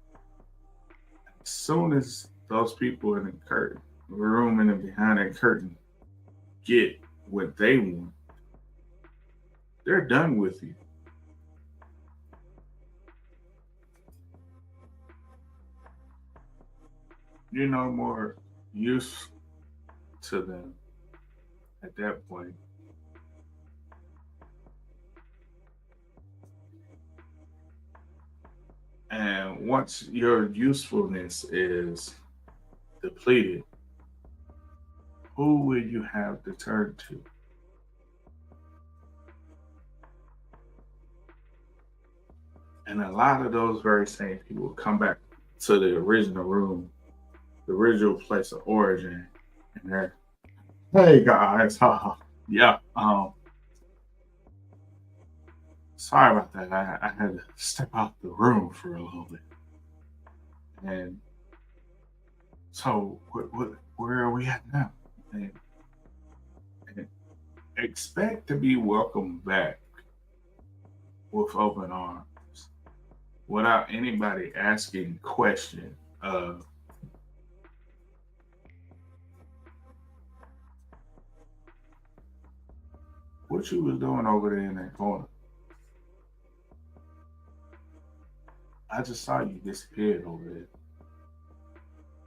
as soon as those people in the curtain, the room and behind that curtain, get what they want, they're done with you. You're no more use to them at that point. And once your usefulness is depleted, who will you have to turn to? And a lot of those very same people come back to the original room, the original place of origin, and they're, hey guys, yeah, sorry about that. I had to step out the room for a little bit. And so, where are we at now? And, and expect to be welcomed back with open arms without anybody asking question of what you was doing over there in that corner. I just saw you disappeared over there.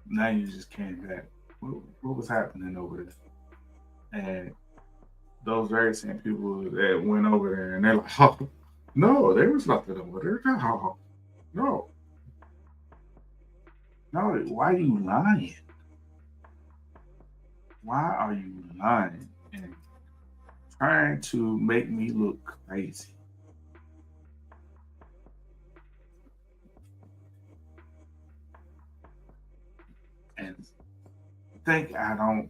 Now you just came back. What was happening over there? And those very same people that went over there and they're like, oh, no, there was nothing over there. No, no, no. Why are you lying? Why are you lying and trying to make me look crazy? And think I'm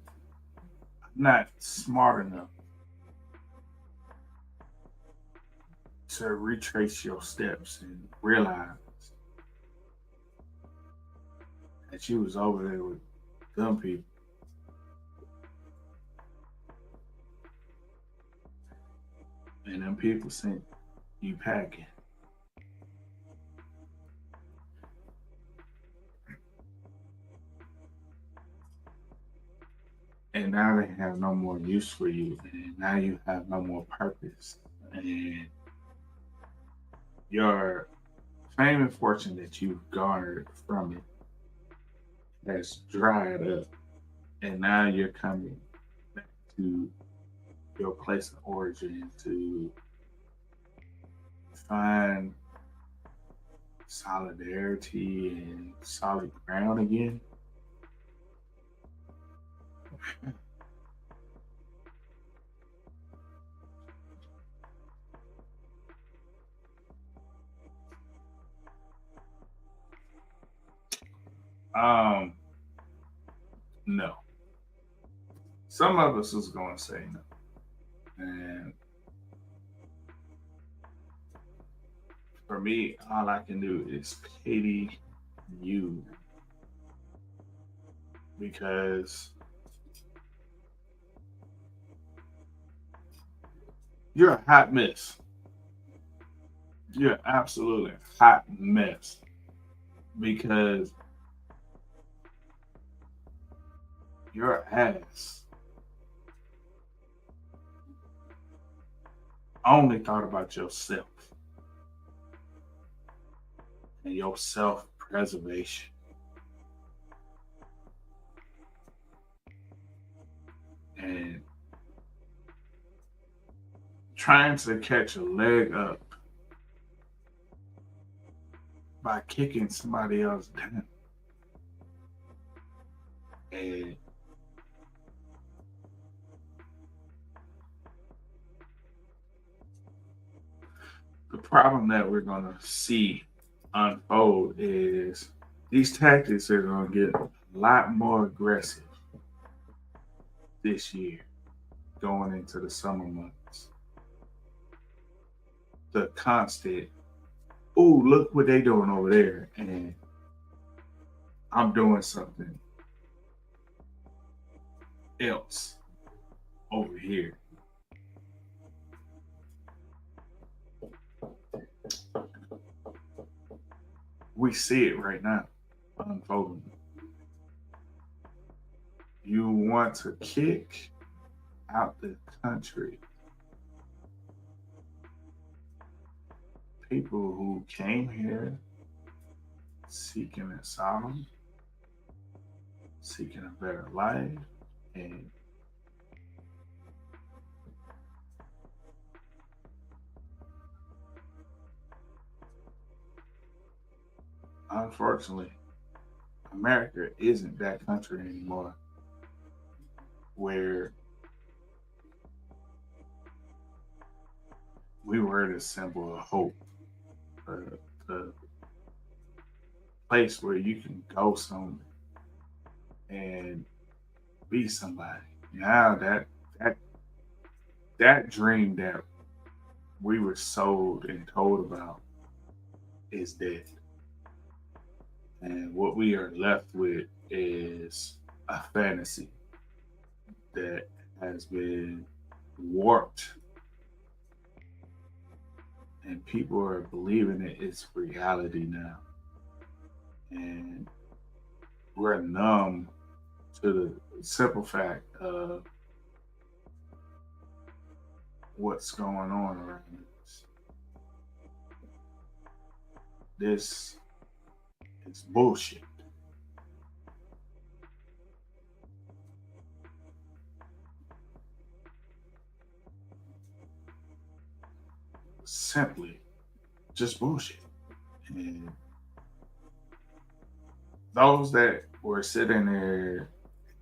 not smart enough to retrace your steps and realize that you was over there with dumb people. And them people sent you packing. And now they have no more use for you. And now you have no more purpose. And your fame and fortune that you've garnered from it has dried up. And now you're coming back to your place of origin to find solidarity and solid ground again. Um, no. Some of us is gonna say no. And For me, all I can do is pity you because you're a hot mess. You're an absolutely hot mess because your ass only thought about yourself and your self preservation. And trying to catch a leg up by kicking somebody else down. And the problem that we're going to see unfold is these tactics are going to get a lot more aggressive this year going into the summer months. The constant, oh, look what they doing over there. And I'm doing something else over here. We see it right now unfolding. You want to kick out the country people who came here seeking asylum, seeking a better life, and unfortunately, America isn't that country anymore where we were the symbol of hope, the place where you can go somewhere and be somebody. Now that that dream that we were sold and told about is dead. And what we are left with is a fantasy that has been warped and people are believing it's reality now. And we're numb to the simple fact of what's going on around us. This is bullshit. Simply just bullshit. And those that were sitting there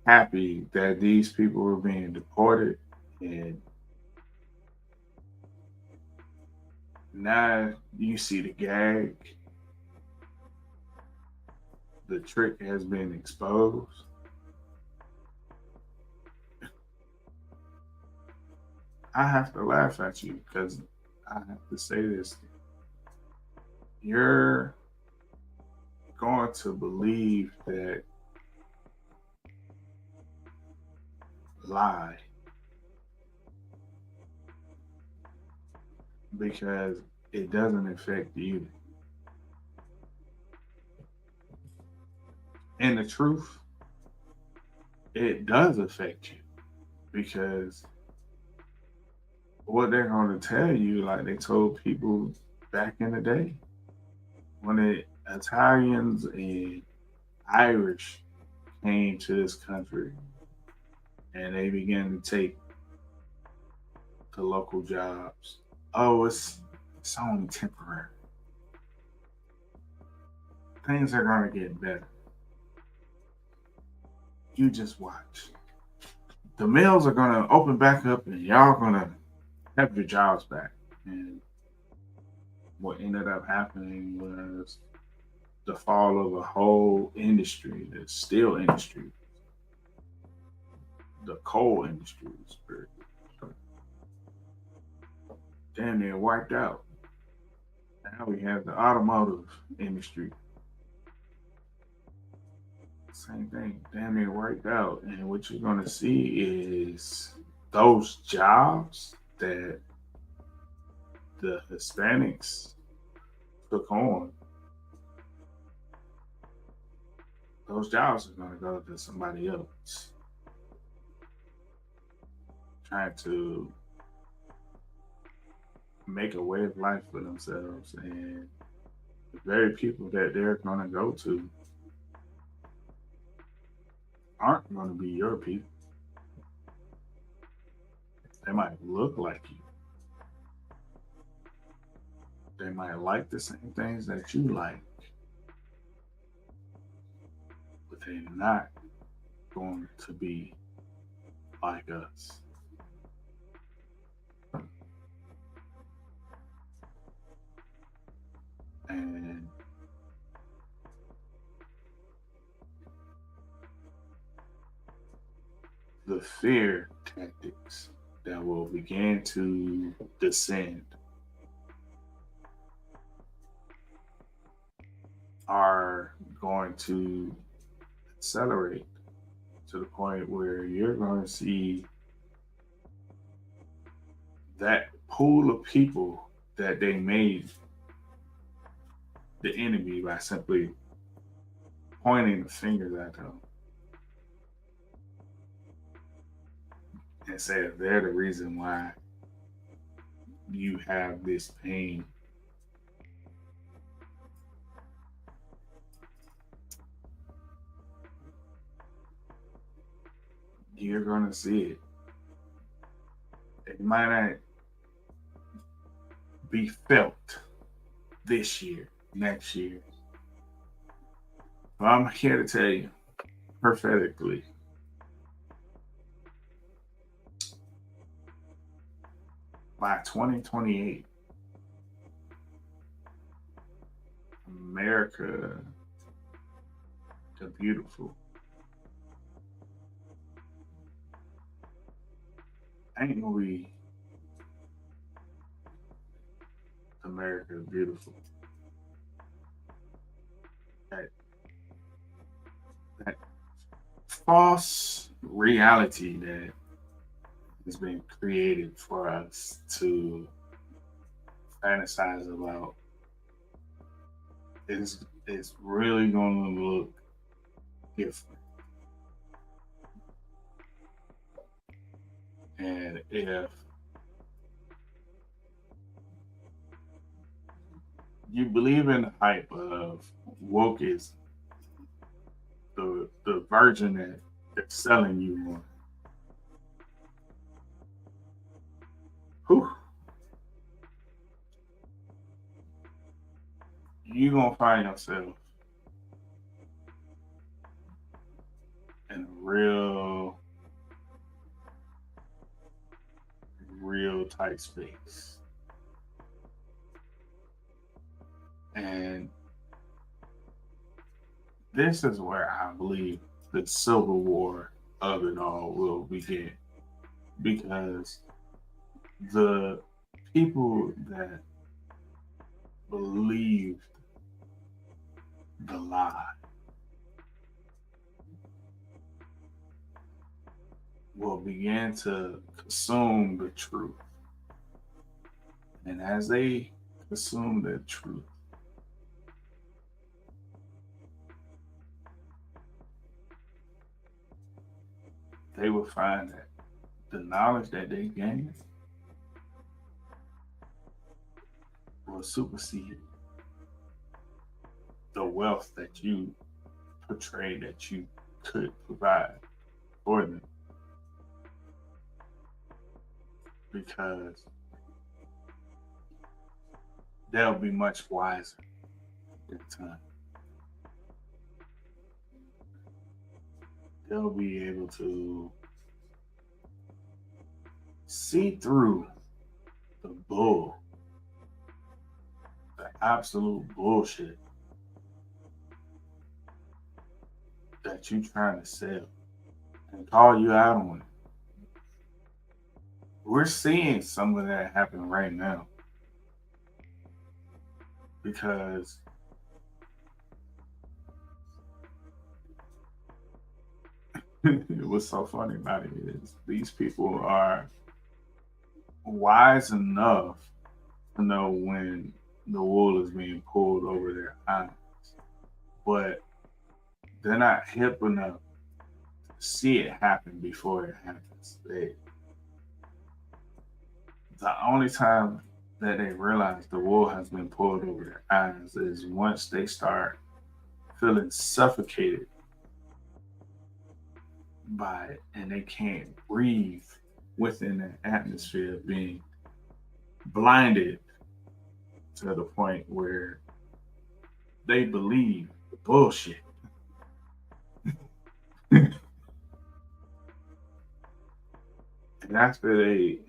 happy that these people were being deported and now you see the gag, the trick has been exposed. I have to laugh at you because I have to say this. You're going to believe that lie because it doesn't affect you. And the truth, it does affect you because what they're going to tell you, like they told people back in the day, when the Italians and Irish came to this country and they began to take the local jobs. Oh, it's only temporary. Things are gonna get better. You just watch. The mills are gonna open back up and y'all gonna have your jobs back. And what ended up happening was the fall of a whole industry, the steel industry, the coal industry was damn near wiped out. Now we have the automotive industry. Same thing, damn near worked out. And what you're going to see is those jobs that the Hispanics took on, those jobs are going to go to somebody else trying to make a way of life for themselves. And the very people that they're going to go to aren't going to be your people. They might look like you. They might like the same things that you like, but they're not going to be like us. And the fear tactics that will begin to descend are going to accelerate to the point where you're going to see that pool of people that they made the enemy by simply pointing the fingers at them and say that they're the reason why you have this pain. You're going to see it. It might not be felt this year, next year. But I'm here to tell you prophetically, by 2028, America the beautiful ain't gonna be America the beautiful. That, that false reality that has been created for us to fantasize about is really going to look different. And if you believe in the hype of wokeism, the version that they're selling you on, whew, you're gonna find yourself in a real tight space. And this is where I believe the civil war of it all will begin. Because the people that believed the lie will begin to consume the truth. And as they consume the truth, they will find that the knowledge that they gain will supersede the wealth that you portray that you could provide for them. Because they'll be much wiser at the time. They'll be able to see through the bull, the absolute bullshit that you trying to sell and call you out on it. We're seeing some of that happen right now. because what's so funny about it is these people are wise enough to know when the wool is being pulled over their eyes, but they're not hip enough to see it happen before it happens. The only time that they realize the wool has been pulled over their eyes is once they start feeling suffocated by it and they can't breathe within the atmosphere, being blinded to the point where they believe the bullshit. And after they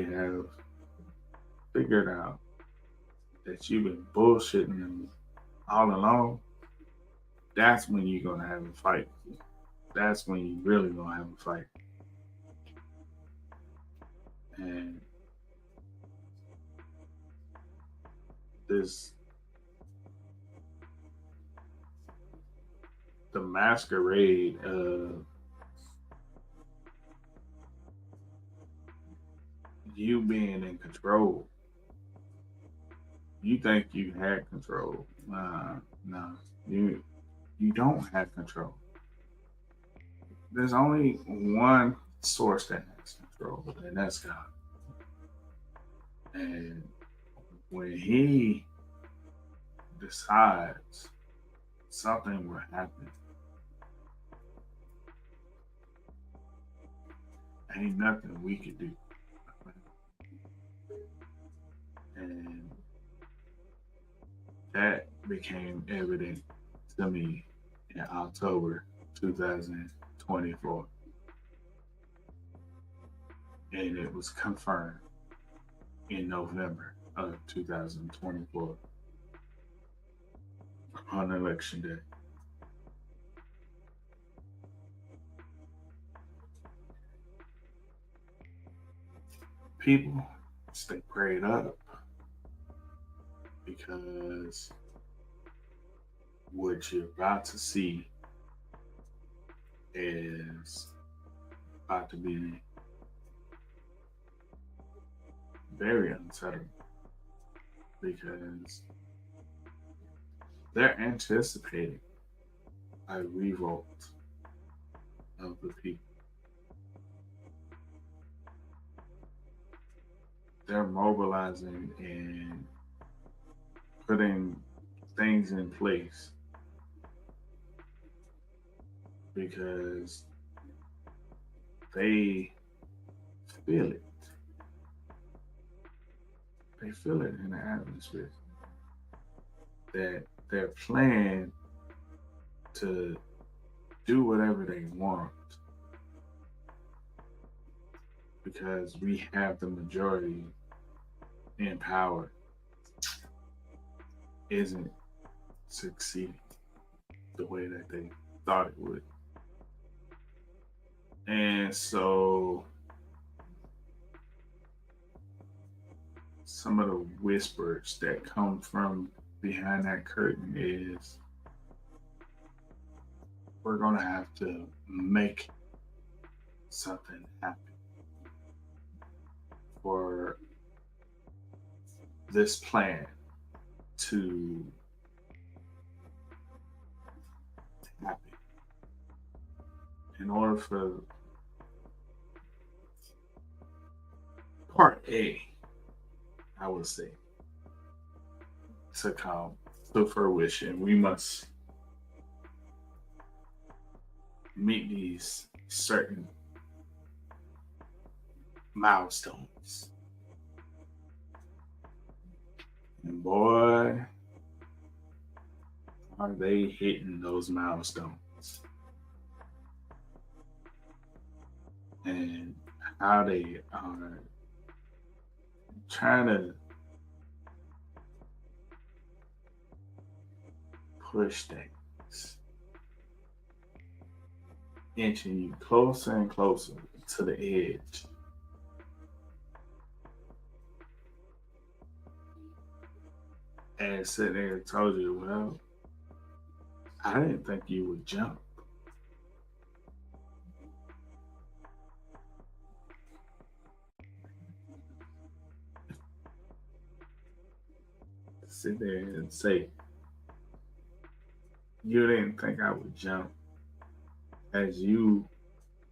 have figured out that you've been bullshitting them all along, that's when you're gonna have a fight. That's when you really gonna have a fight. And this the masquerade of you being in control. You think you had control. No, you don't have control. There's only one source that has control, and that's God. And when He decides something will happen, ain't nothing we could do. And that became evident to me in October 2024. And it was confirmed in November of 2024 on election day. People, stay prayed up because what you're about to see is about to be very unsettling because they're anticipating a revolt of the people. They're mobilizing and putting things in place because they feel it. They feel it in the atmosphere that their plan to do whatever they want because we have the majority in power isn't succeeding the way that they thought it would. And so some of the whispers that come from behind that curtain is we're going to have to make something happen for this plan to happen. In order for part A, I would say, to come to fruition, we must meet these certain milestones. And boy, are they hitting those milestones. And how they are trying to push things, inching you closer and closer to the edge. and sitting there and told you, well, I didn't think you would jump. Sit there and say, you didn't think I would jump as you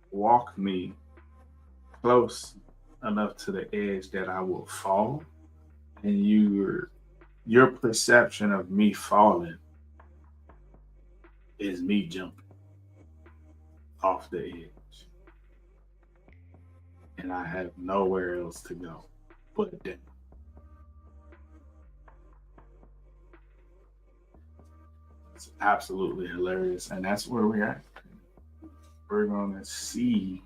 walked me close enough to the edge that I will fall. And your perception of me falling is me jumping off the edge. And I have nowhere else to go but down. It's absolutely hilarious. And that's where we're at. We're going to see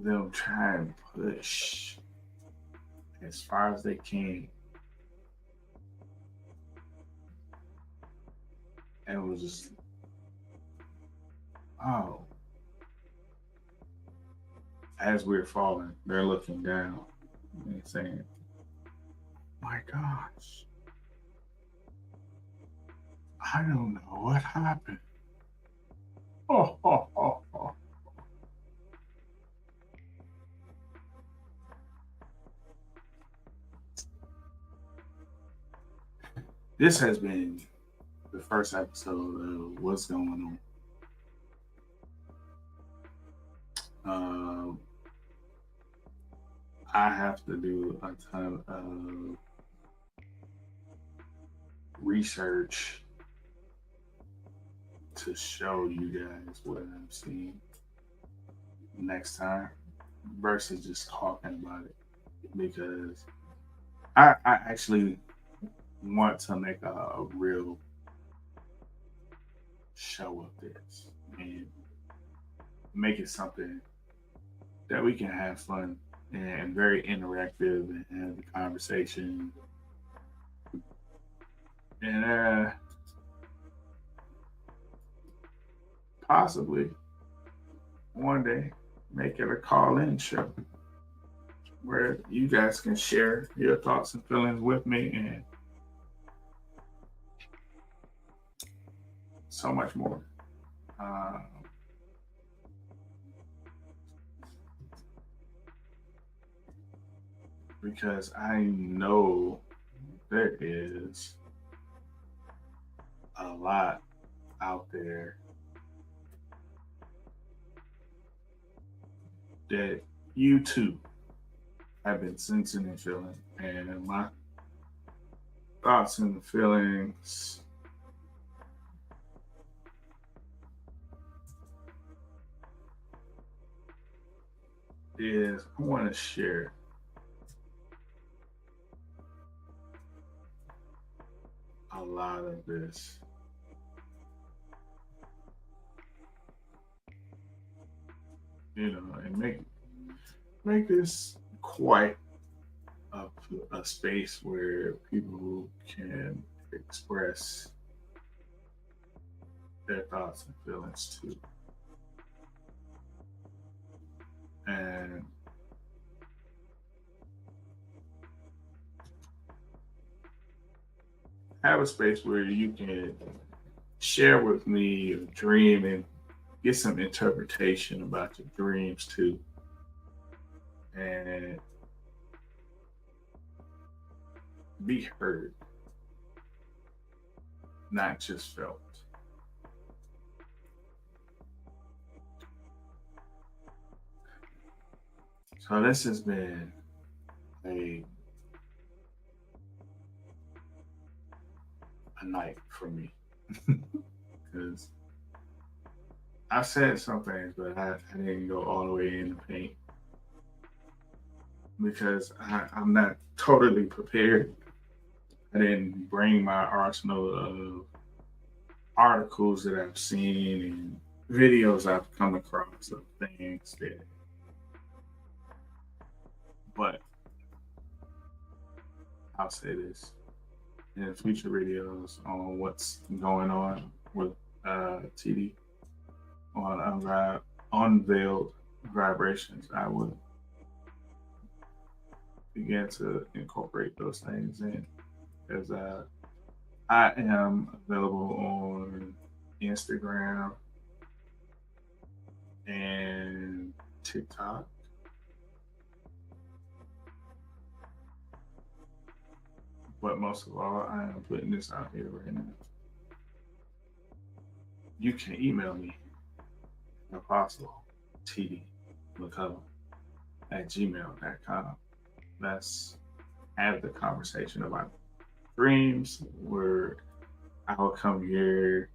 them try and push as far as they can. And it was just, oh, as we're falling, they're looking down and saying, my gosh, I don't know what happened. Oh, oh, oh, oh. This has been the first episode of What's Going On. I have to do a ton of research to show you guys what I'm seeing next time versus just talking about it, because I actually want to make a real show of this and make it something that we can have fun and very interactive and have a conversation. And possibly one day make it a call-in show where you guys can share your thoughts and feelings with me and so much more. Because I know there is a lot out there that you too have been sensing and feeling. And my thoughts and feelings is I want to share a lot of this. And make this quite a space where people can express their thoughts and feelings too. And have a space where you can share with me your dream and get some interpretation about your dreams too. And be heard, not just felt. So this has been a night for me because I said some things, but I didn't go all the way in the paint because I'm not totally prepared. I didn't bring my arsenal of articles that I've seen and videos I've come across of things that, but I'll say this in future videos on what's going on with TD on Unveiled Vibrations. I would begin to incorporate those things in. Because I am available on Instagram and TikTok. But most of all, I am putting this out here right now. You can email me, Apostle TD at gmail.com. Let's have the conversation about dreams where I will come here.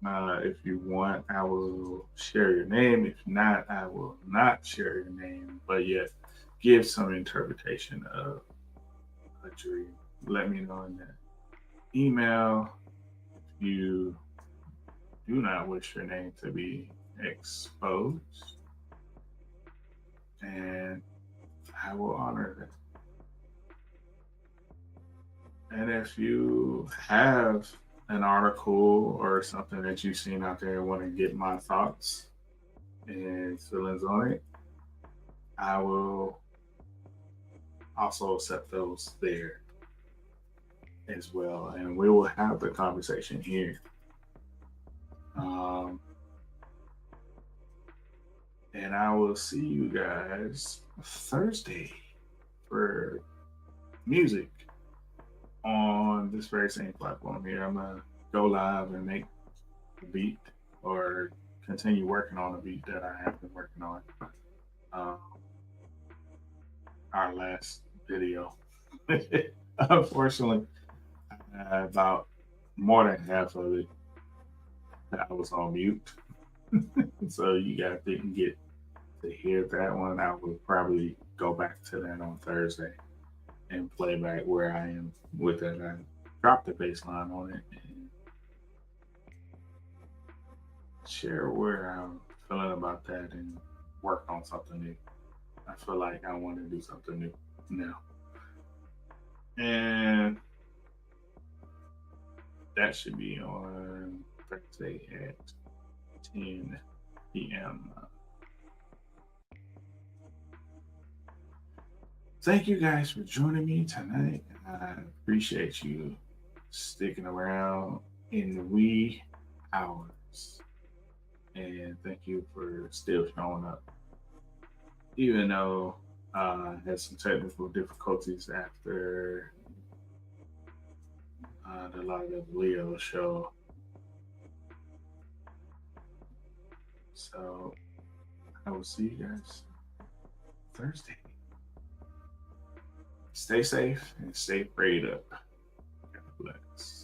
If you want, I will share your name. If not, I will not share your name, but yet give some interpretation of a dream. Let me know in that email. If you do not wish your name to be exposed, and I will honor that. And if you have an article or something that you've seen out there and want to get my thoughts and feelings on it, I will also accept those there as well. And we will have the conversation here. And I will see you guys Thursday for music on this very same platform here. I'm going to go live and make a beat or continue working on a beat that I have been working on. Our last video. Unfortunately, about more than half of it, I was on mute. So you guys didn't get to hear that one. I will probably go back to that on Thursday and play back where I am with it. I dropped the bass line on it and share where I'm feeling about that and work on something new. I feel like I want to do something new now. And that should be on Thursday at 10 p.m. Thank you guys for joining me tonight. I appreciate you sticking around in the wee hours. And thank you for still showing up. Even though I had some technical difficulties after the Light of Leo show. So I will see you guys Thursday. Stay safe and stay prayed up. God bless.